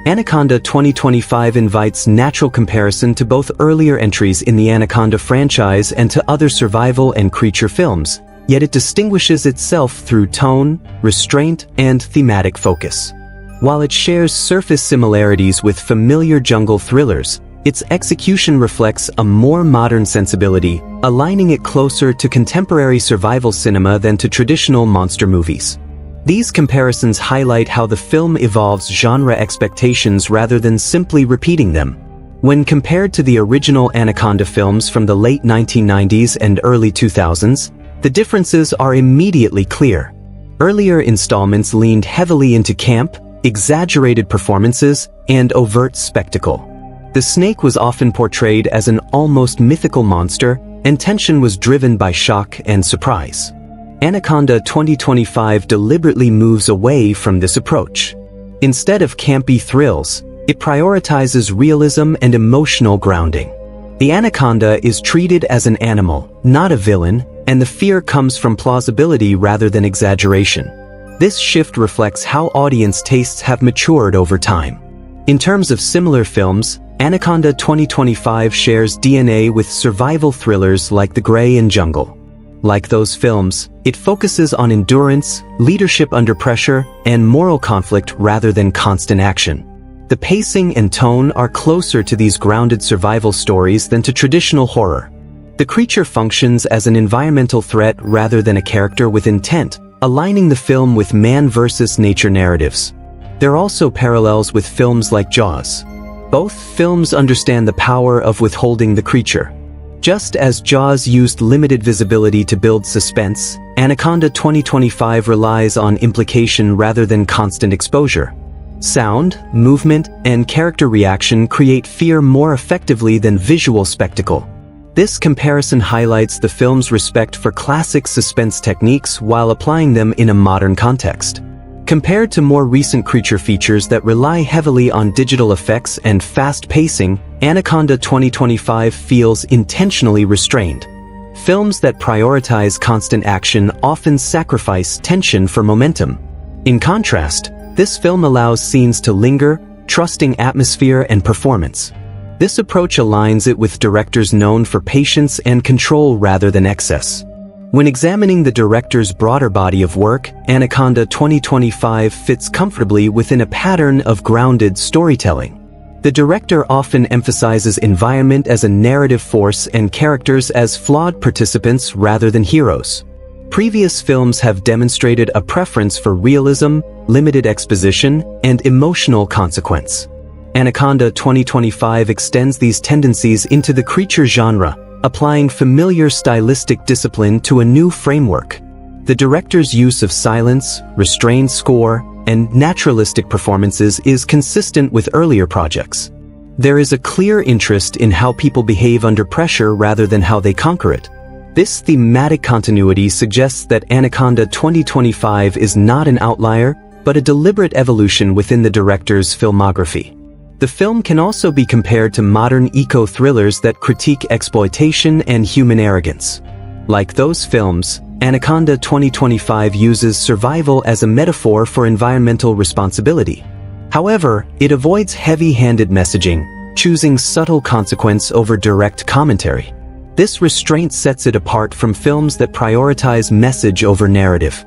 Speaker 1: Anaconda 2025 invites natural comparison to both earlier entries in the Anaconda franchise and to other survival and creature films, yet it distinguishes itself through tone, restraint, and thematic focus. While it shares surface similarities with familiar jungle thrillers, its execution reflects a more modern sensibility, aligning it closer to contemporary survival cinema than to traditional monster movies. These comparisons highlight how the film evolves genre expectations rather than simply repeating them. When compared to the original Anaconda films from the late 1990s and early 2000s, the differences are immediately clear. Earlier installments leaned heavily into camp, exaggerated performances, and overt spectacle. The snake was often portrayed as an almost mythical monster, and tension was driven by shock and surprise. Anaconda 2025 deliberately moves away from this approach. Instead of campy thrills, it prioritizes realism and emotional grounding. The anaconda is treated as an animal, not a villain, and the fear comes from plausibility rather than exaggeration. This shift reflects how audience tastes have matured over time. In terms of similar films, Anaconda 2025 shares DNA with survival thrillers like The Grey and Jungle. Like those films, it focuses on endurance, leadership under pressure, and moral conflict rather than constant action. The pacing and tone are closer to these grounded survival stories than to traditional horror. The creature functions as an environmental threat rather than a character with intent, aligning the film with man versus nature narratives. There are also parallels with films like Jaws. Both films understand the power of withholding the creature. Just as Jaws used limited visibility to build suspense, Anaconda 2025 relies on implication rather than constant exposure. Sound, movement, and character reaction create fear more effectively than visual spectacle. This comparison highlights the film's respect for classic suspense techniques while applying them in a modern context. Compared to more recent creature features that rely heavily on digital effects and fast pacing, Anaconda 2025 feels intentionally restrained. Films that prioritize constant action often sacrifice tension for momentum. In contrast, this film allows scenes to linger, trusting atmosphere and performance. This approach aligns it with directors known for patience and control rather than excess. When examining the director's broader body of work, Anaconda 2025 fits comfortably within a pattern of grounded storytelling. The director often emphasizes environment as a narrative force and characters as flawed participants rather than heroes. Previous films have demonstrated a preference for realism, limited exposition, and emotional consequence. Anaconda 2025 extends these tendencies into the creature genre, applying familiar stylistic discipline to a new framework. The director's use of silence, restrained score, and naturalistic performances is consistent with earlier projects. There is a clear interest in how people behave under pressure rather than how they conquer it. This thematic continuity suggests that Anaconda 2025 is not an outlier, but a deliberate evolution within the director's filmography. The film can also be compared to modern eco-thrillers that critique exploitation and human arrogance. Like those films, Anaconda 2025 uses survival as a metaphor for environmental responsibility. However, it avoids heavy-handed messaging, choosing subtle consequence over direct commentary. This restraint sets it apart from films that prioritize message over narrative.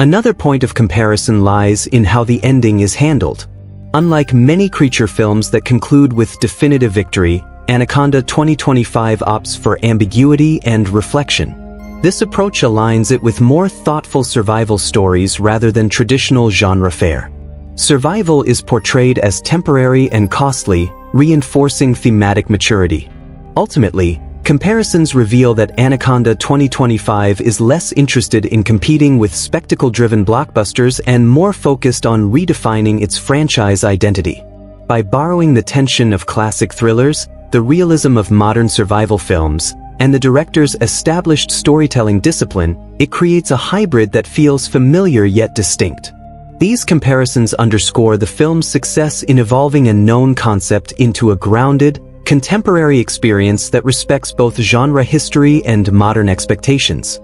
Speaker 1: Another point of comparison lies in how the ending is handled. Unlike many creature films that conclude with definitive victory, Anaconda 2025 opts for ambiguity and reflection. This approach aligns it with more thoughtful survival stories rather than traditional genre fare. Survival is portrayed as temporary and costly, reinforcing thematic maturity. Ultimately, comparisons reveal that Anaconda 2025 is less interested in competing with spectacle-driven blockbusters and more focused on redefining its franchise identity. By borrowing the tension of classic thrillers, the realism of modern survival films, and the director's established storytelling discipline, it creates a hybrid that feels familiar yet distinct. These comparisons underscore the film's success in evolving a known concept into a grounded, contemporary experience that respects both genre history and modern expectations.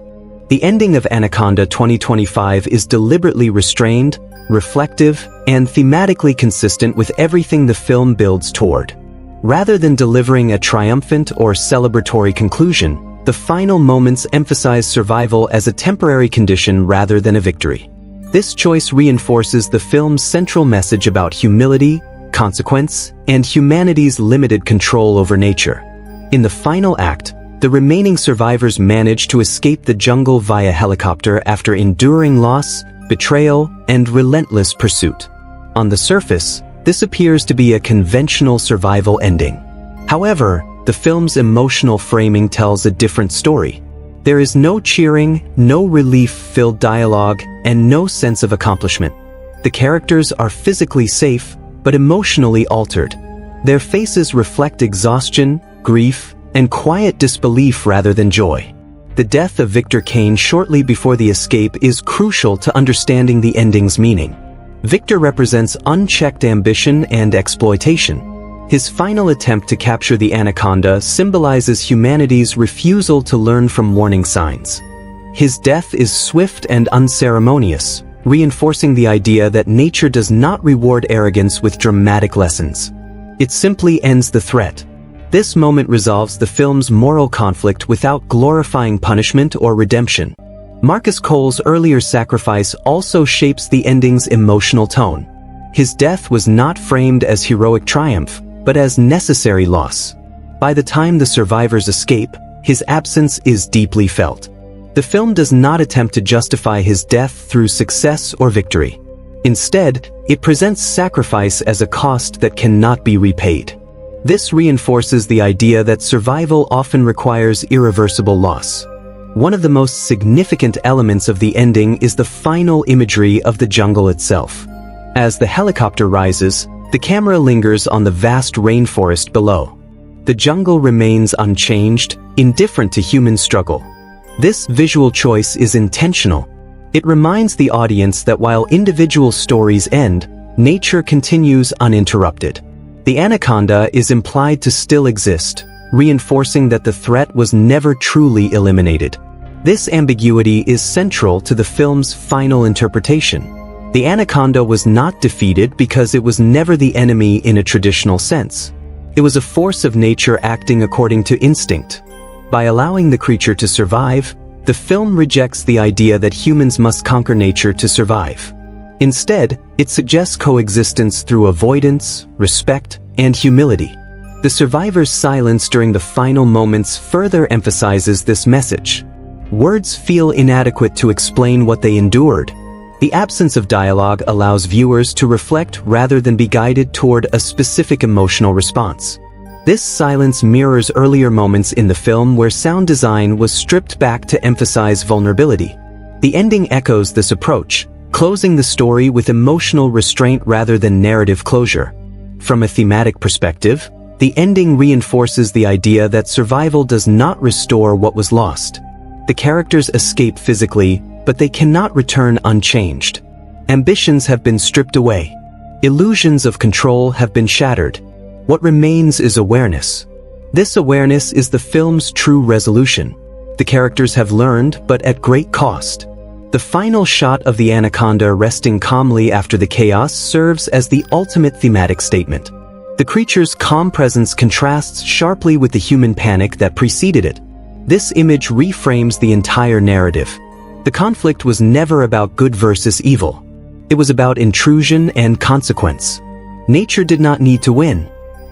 Speaker 1: The ending of Anaconda 2025 is deliberately restrained, reflective, and thematically consistent with everything the film builds toward. Rather than delivering a triumphant or celebratory conclusion, the final moments emphasize survival as a temporary condition rather than a victory. This choice reinforces the film's central message about humility, consequence, and humanity's limited control over nature. In the final act, the remaining survivors manage to escape the jungle via helicopter after enduring loss, betrayal, and relentless pursuit. On the surface, this appears to be a conventional survival ending. However, the film's emotional framing tells a different story. There is no cheering, no relief-filled dialogue, and no sense of accomplishment. The characters are physically safe, but emotionally altered. Their faces reflect exhaustion, grief, and quiet disbelief rather than joy. The death of Victor Kane shortly before the escape is crucial to understanding the ending's meaning. Victor represents unchecked ambition and exploitation. His final attempt to capture the Anaconda symbolizes humanity's refusal to learn from warning signs. His death is swift and unceremonious, reinforcing the idea that nature does not reward arrogance with dramatic lessons. It simply ends the threat. This moment resolves the film's moral conflict without glorifying punishment or redemption. Marcus Cole's earlier sacrifice also shapes the ending's emotional tone. His death was not framed as heroic triumph, but as necessary loss. By the time the survivors escape, his absence is deeply felt. The film does not attempt to justify his death through success or victory. Instead, it presents sacrifice as a cost that cannot be repaid. This reinforces the idea that survival often requires irreversible loss. One of the most significant elements of the ending is the final imagery of the jungle itself. As the helicopter rises, the camera lingers on the vast rainforest below. The jungle remains unchanged, indifferent to human struggle. This visual choice is intentional. It reminds the audience that while individual stories end, nature continues uninterrupted. The anaconda is implied to still exist, reinforcing that the threat was never truly eliminated. This ambiguity is central to the film's final interpretation. The anaconda was not defeated because it was never the enemy in a traditional sense. It was a force of nature acting according to instinct. By allowing the creature to survive, the film rejects the idea that humans must conquer nature to survive. Instead, it suggests coexistence through avoidance, respect, and humility. The survivor's silence during the final moments further emphasizes this message. Words feel inadequate to explain what they endured. The absence of dialogue allows viewers to reflect rather than be guided toward a specific emotional response. This silence mirrors earlier moments in the film where sound design was stripped back to emphasize vulnerability. The ending echoes this approach, closing the story with emotional restraint rather than narrative closure. From a thematic perspective, the ending reinforces the idea that survival does not restore what was lost. The characters escape physically, but they cannot return unchanged. Ambitions have been stripped away. Illusions of control have been shattered. What remains is awareness. This awareness is the film's true resolution. The characters have learned, but at great cost. The final shot of the anaconda resting calmly after the chaos serves as the ultimate thematic statement. The creature's calm presence contrasts sharply with the human panic that preceded it. This image reframes the entire narrative. The conflict was never about good versus evil. It was about intrusion and consequence. Nature did not need to win.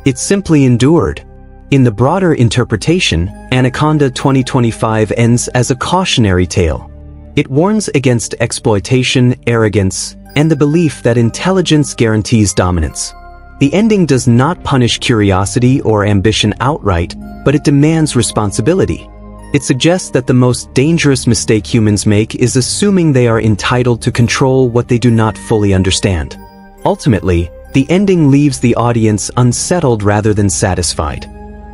Speaker 1: It simply endured. In the broader interpretation, Anaconda 2025 ends as a cautionary tale. It warns against exploitation, arrogance, and the belief that intelligence guarantees dominance. The ending does not punish curiosity or ambition outright, but it demands responsibility. It suggests that the most dangerous mistake humans make is assuming they are entitled to control what they do not fully understand. Ultimately, the ending leaves the audience unsettled rather than satisfied.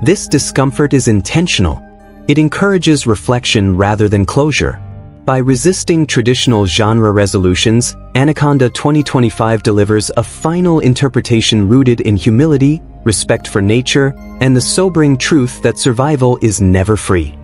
Speaker 1: This discomfort is intentional. It encourages reflection rather than closure. By resisting traditional genre resolutions, Anaconda 2025 delivers a final interpretation rooted in humility, respect for nature, and the sobering truth that survival is never free.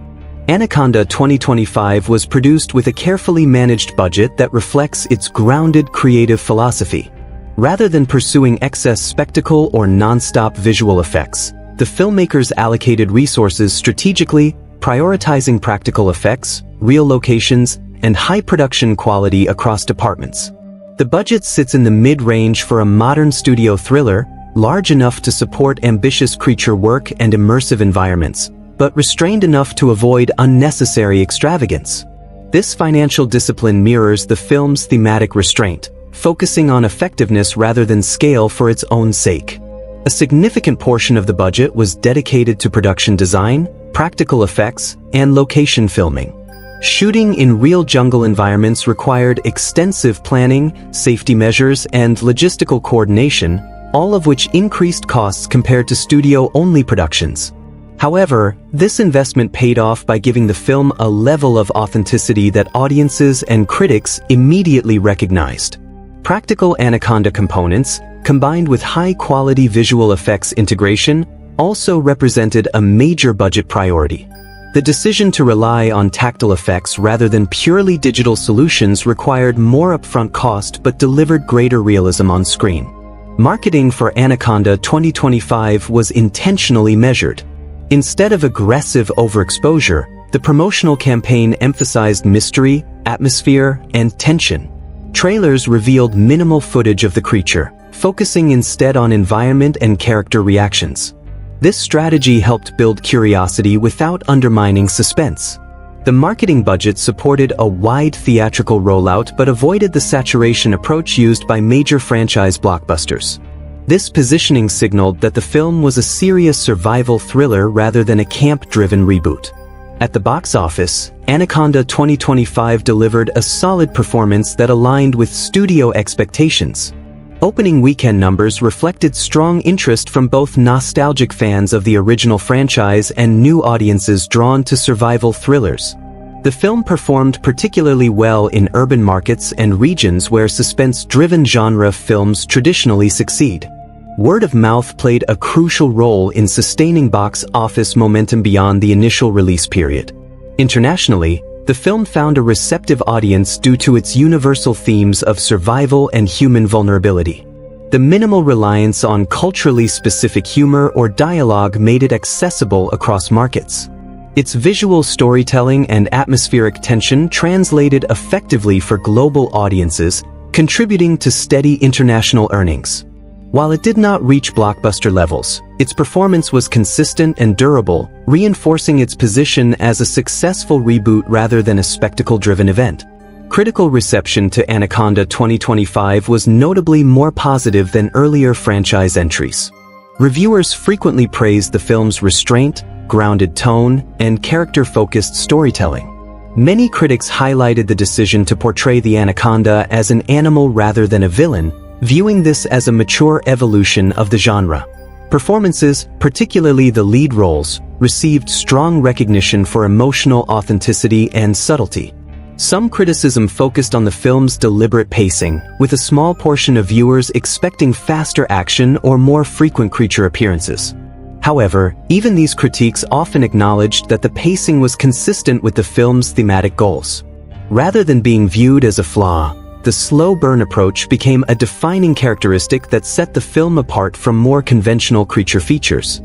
Speaker 1: Anaconda 2025 was produced with a carefully managed budget that reflects its grounded creative philosophy. Rather than pursuing excess spectacle or non-stop visual effects, the filmmakers allocated resources strategically, prioritizing practical effects, real locations, and high production quality across departments. The budget sits in the mid-range for a modern studio thriller, large enough to support ambitious creature work and immersive environments, but restrained enough to avoid unnecessary extravagance. This financial discipline mirrors the film's thematic restraint, focusing on effectiveness rather than scale for its own sake. A significant portion of the budget was dedicated to production design, practical effects, and location filming. Shooting in real jungle environments required extensive planning, safety measures, and logistical coordination, all of which increased costs compared to studio-only productions. However, this investment paid off by giving the film a level of authenticity that audiences and critics immediately recognized. Practical Anaconda components, combined with high-quality visual effects integration, also represented a major budget priority. The decision to rely on tactile effects rather than purely digital solutions required more upfront cost but delivered greater realism on screen. Marketing for Anaconda 2025 was intentionally measured. Instead of aggressive overexposure, the promotional campaign emphasized mystery, atmosphere, and tension. Trailers revealed minimal footage of the creature, focusing instead on environment and character reactions. This strategy helped build curiosity without undermining suspense. The marketing budget supported a wide theatrical rollout but avoided the saturation approach used by major franchise blockbusters. This positioning signaled that the film was a serious survival thriller rather than a camp-driven reboot. At the box office, Anaconda 2025 delivered a solid performance that aligned with studio expectations. Opening weekend numbers reflected strong interest from both nostalgic fans of the original franchise and new audiences drawn to survival thrillers. The film performed particularly well in urban markets and regions where suspense-driven genre films traditionally succeed. Word of mouth played a crucial role in sustaining box office momentum beyond the initial release period. Internationally, the film found a receptive audience due to its universal themes of survival and human vulnerability. The minimal reliance on culturally specific humor or dialogue made it accessible across markets. Its visual storytelling and atmospheric tension translated effectively for global audiences, contributing to steady international earnings. While it did not reach blockbuster levels, its performance was consistent and durable, reinforcing its position as a successful reboot rather than a spectacle-driven event. Critical reception to Anaconda 2025 was notably more positive than earlier franchise entries. Reviewers frequently praised the film's restraint, grounded tone, and character-focused storytelling. Many critics highlighted the decision to portray the anaconda as an animal rather than a villain, viewing this as a mature evolution of the genre. Performances, particularly the lead roles, received strong recognition for emotional authenticity and subtlety. Some criticism focused on the film's deliberate pacing, with a small portion of viewers expecting faster action or more frequent creature appearances. However, even these critiques often acknowledged that the pacing was consistent with the film's thematic goals. Rather than being viewed as a flaw, the slow burn approach became a defining characteristic that set the film apart from more conventional creature features.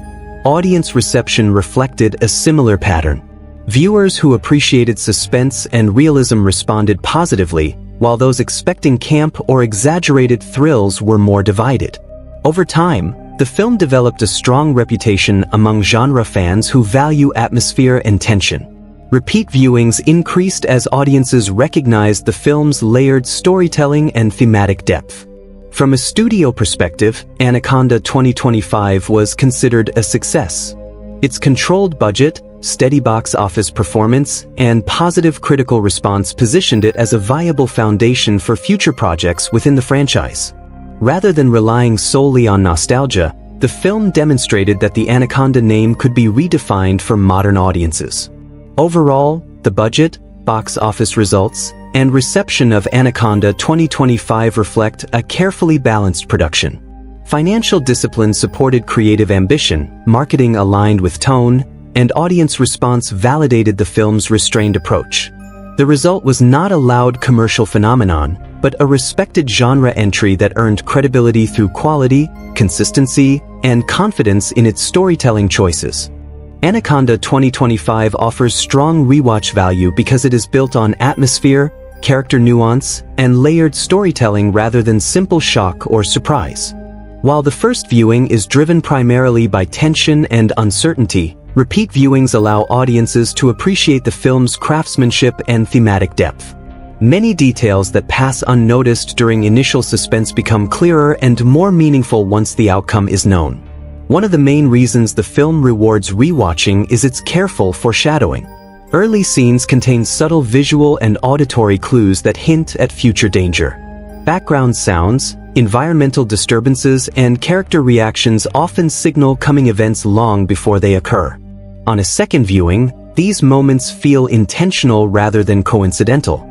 Speaker 1: Audience reception reflected a similar pattern. Viewers who appreciated suspense and realism responded positively, while those expecting camp or exaggerated thrills were more divided. Over time, the film developed a strong reputation among genre fans who value atmosphere and tension. Repeat viewings increased as audiences recognized the film's layered storytelling and thematic depth. From a studio perspective, Anaconda 2025 was considered a success. Its controlled budget, steady box office performance, and positive critical response positioned it as a viable foundation for future projects within the franchise. Rather than relying solely on nostalgia, the film demonstrated that the Anaconda name could be redefined for modern audiences. Overall, the budget, box office results, and reception of Anaconda 2025 reflect a carefully balanced production. Financial discipline supported creative ambition, marketing aligned with tone, and audience response validated the film's restrained approach. The result was not a loud commercial phenomenon, but a respected genre entry that earned credibility through quality, consistency, and confidence in its storytelling choices. Anaconda 2025 offers strong rewatch value because it is built on atmosphere, character nuance, and layered storytelling rather than simple shock or surprise. While the first viewing is driven primarily by tension and uncertainty, repeat viewings allow audiences to appreciate the film's craftsmanship and thematic depth. Many details that pass unnoticed during initial suspense become clearer and more meaningful once the outcome is known. One of the main reasons the film rewards rewatching is its careful foreshadowing. Early scenes contain subtle visual and auditory clues that hint at future danger. Background sounds, environmental disturbances, and character reactions often signal coming events long before they occur. On a second viewing, these moments feel intentional rather than coincidental.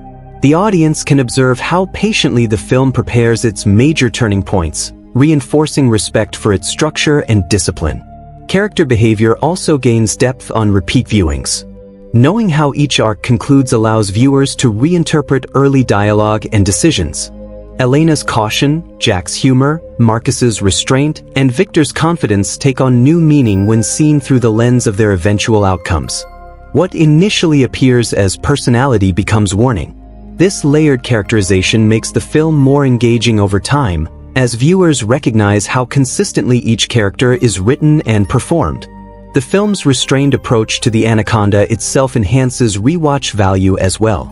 Speaker 1: The audience can observe how patiently the film prepares its major turning points, reinforcing respect for its structure and discipline. Character behavior also gains depth on repeat viewings. Knowing how each arc concludes allows viewers to reinterpret early dialogue and decisions. Elena's caution, Jack's humor, Marcus's restraint, and Victor's confidence take on new meaning when seen through the lens of their eventual outcomes. What initially appears as personality becomes warning. This layered characterization makes the film more engaging over time, as viewers recognize how consistently each character is written and performed. The film's restrained approach to the Anaconda itself enhances rewatch value as well.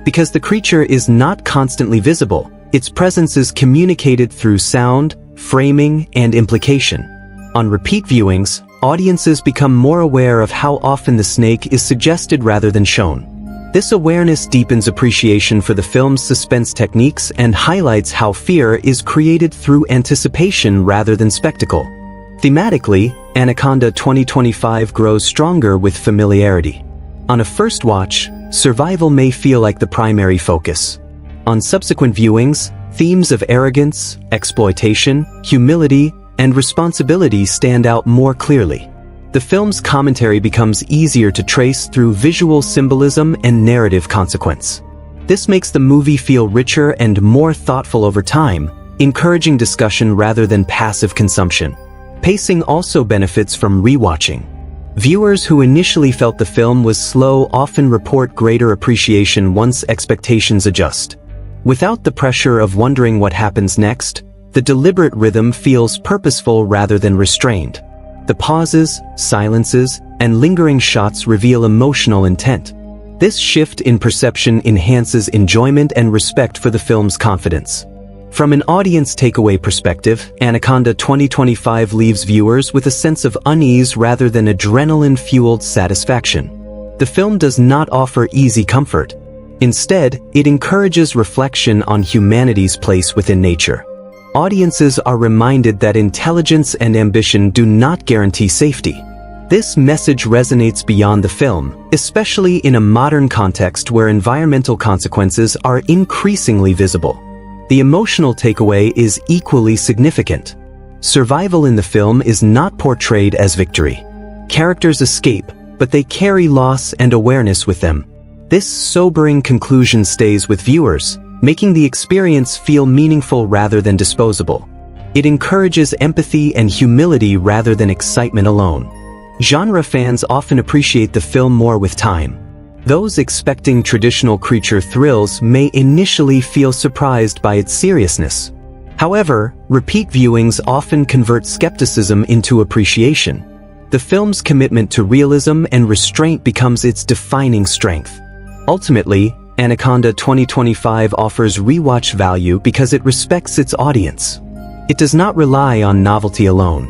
Speaker 1: Because the creature is not constantly visible, its presence is communicated through sound, framing, and implication. On repeat viewings, audiences become more aware of how often the snake is suggested rather than shown. This awareness deepens appreciation for the film's suspense techniques and highlights how fear is created through anticipation rather than spectacle. Thematically, Anaconda 2025 grows stronger with familiarity. On a first watch, survival may feel like the primary focus. On subsequent viewings, themes of arrogance, exploitation, humility, and responsibility stand out more clearly. The film's commentary becomes easier to trace through visual symbolism and narrative consequence. This makes the movie feel richer and more thoughtful over time, encouraging discussion rather than passive consumption. Pacing also benefits from rewatching. Viewers who initially felt the film was slow often report greater appreciation once expectations adjust. Without the pressure of wondering what happens next, the deliberate rhythm feels purposeful rather than restrained. The pauses, silences, and lingering shots reveal emotional intent. This shift in perception enhances enjoyment and respect for the film's confidence. From an audience takeaway perspective, Anaconda 2025 leaves viewers with a sense of unease rather than adrenaline-fueled satisfaction. The film does not offer easy comfort. Instead, it encourages reflection on humanity's place within nature. Audiences are reminded that intelligence and ambition do not guarantee safety. This message resonates beyond the film, especially in a modern context where environmental consequences are increasingly visible. The emotional takeaway is equally significant. Survival in the film is not portrayed as victory. Characters escape, but they carry loss and awareness with them. This sobering conclusion stays with viewers, making the experience feel meaningful rather than disposable. It encourages empathy and humility rather than excitement alone. Genre fans often appreciate the film more with time. Those expecting traditional creature thrills may initially feel surprised by its seriousness. However, repeat viewings often convert skepticism into appreciation. The film's commitment to realism and restraint becomes its defining strength. Ultimately, Anaconda 2025 offers rewatch value because it respects its audience. It does not rely on novelty alone.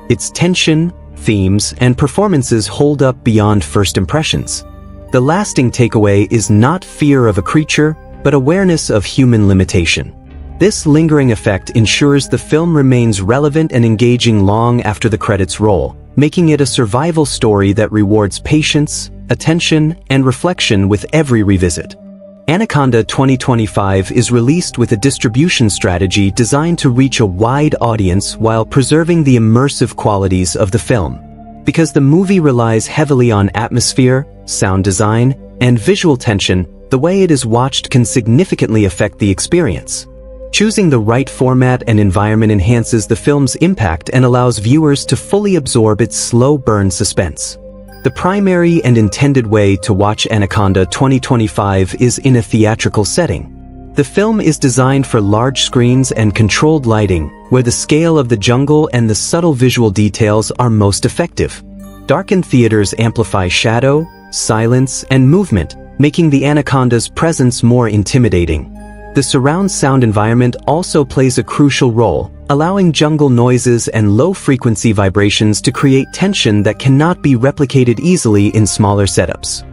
Speaker 1: Its tension, themes, and performances hold up beyond first impressions. The lasting takeaway is not fear of a creature, but awareness of human limitation. This lingering effect ensures the film remains relevant and engaging long after the credits roll, making it a survival story that rewards patience, attention, and reflection with every revisit. Anaconda 2025 is released with a distribution strategy designed to reach a wide audience while preserving the immersive qualities of the film. Because the movie relies heavily on atmosphere, sound design, and visual tension, the way it is watched can significantly affect the experience. Choosing the right format and environment enhances the film's impact and allows viewers to fully absorb its slow-burn suspense. The primary and intended way to watch Anaconda 2025 is in a theatrical setting. The film is designed for large screens and controlled lighting, where the scale of the jungle and the subtle visual details are most effective. Darkened theaters amplify shadow, silence, and movement, making the Anaconda's presence more intimidating. The surround sound environment also plays a crucial role, allowing jungle noises and low-frequency vibrations to create tension that cannot be replicated easily in smaller setups.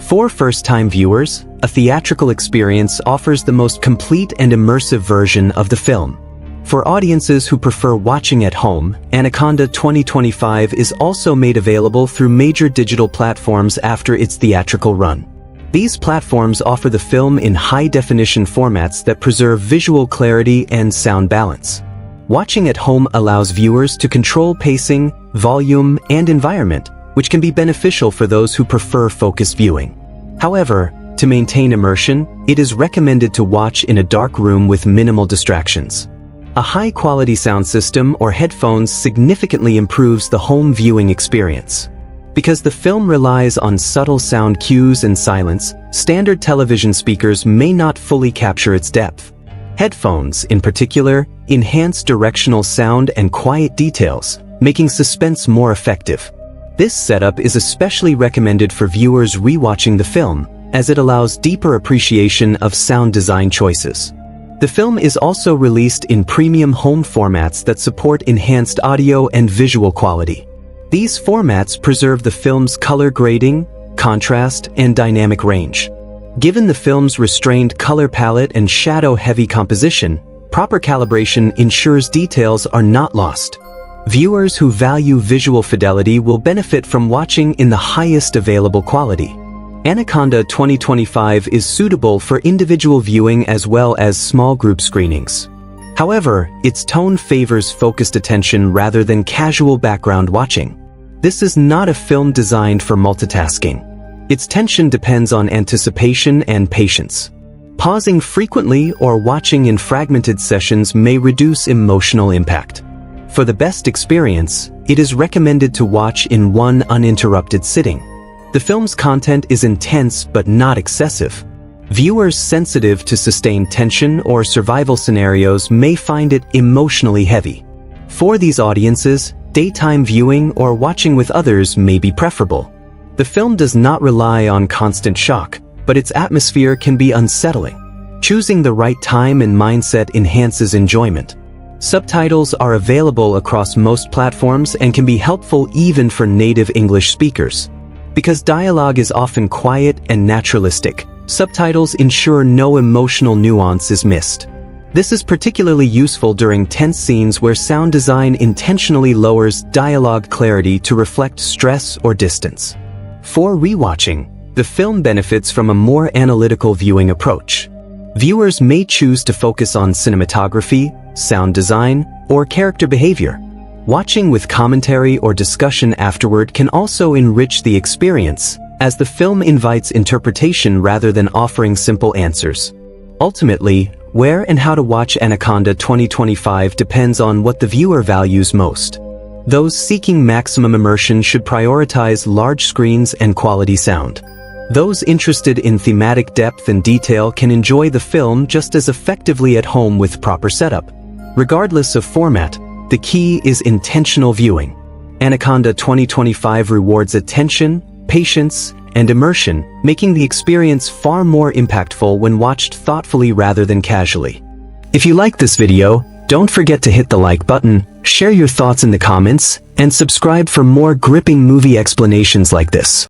Speaker 1: For first-time viewers, a theatrical experience offers the most complete and immersive version of the film. For audiences who prefer watching at home, Anaconda 2025 is also made available through major digital platforms after its theatrical run. These platforms offer the film in high-definition formats that preserve visual clarity and sound balance. Watching at home allows viewers to control pacing, volume, and environment, which can be beneficial for those who prefer focused viewing. However, To maintain immersion, it is recommended to watch in a dark room with minimal distractions. A high-quality sound system or headphones significantly improves the home viewing experience. Because the film relies on subtle sound cues and silence, standard television speakers may not fully capture its depth. Headphones, in particular, enhance directional sound and quiet details, making suspense more effective. This setup is especially recommended for viewers rewatching the film, as it allows deeper appreciation of sound design choices. The film is also released in premium home formats that support enhanced audio and visual quality. These formats preserve the film's color grading, contrast, and dynamic range. Given the film's restrained color palette and shadow-heavy composition, proper calibration ensures details are not lost. Viewers who value visual fidelity will benefit from watching in the highest available quality. Anaconda 2025 is suitable for individual viewing as well as small group screenings. However, its tone favors focused attention rather than casual background watching. This is not a film designed for multitasking. Its tension depends on anticipation and patience. Pausing frequently or watching in fragmented sessions may reduce emotional impact. For the best experience, it is recommended to watch in one uninterrupted sitting. The film's content is intense but not excessive. Viewers sensitive to sustained tension or survival scenarios may find it emotionally heavy. For these audiences, daytime viewing or watching with others may be preferable. The film does not rely on constant shock, but its atmosphere can be unsettling. Choosing the right time and mindset enhances enjoyment. Subtitles are available across most platforms and can be helpful even for native English speakers. Because dialogue is often quiet and naturalistic, subtitles ensure no emotional nuance is missed. This is particularly useful during tense scenes where sound design intentionally lowers dialogue clarity to reflect stress or distance. For rewatching, the film benefits from a more analytical viewing approach. Viewers may choose to focus on cinematography, sound design, or character behavior. Watching with commentary or discussion afterward can also enrich the experience, as the film invites interpretation rather than offering simple answers. Ultimately, where and how to watch Anaconda 2025 depends on what the viewer values most. Those seeking maximum immersion should prioritize large screens and quality sound. Those interested in thematic depth and detail can enjoy the film just as effectively at home with proper setup. Regardless of format, the key is intentional viewing. Anaconda 2025 rewards attention, patience, and immersion, making the experience far more impactful when watched thoughtfully rather than casually. If you like this video, don't forget to hit the like button, share your thoughts in the comments, and subscribe for more gripping movie explanations like this.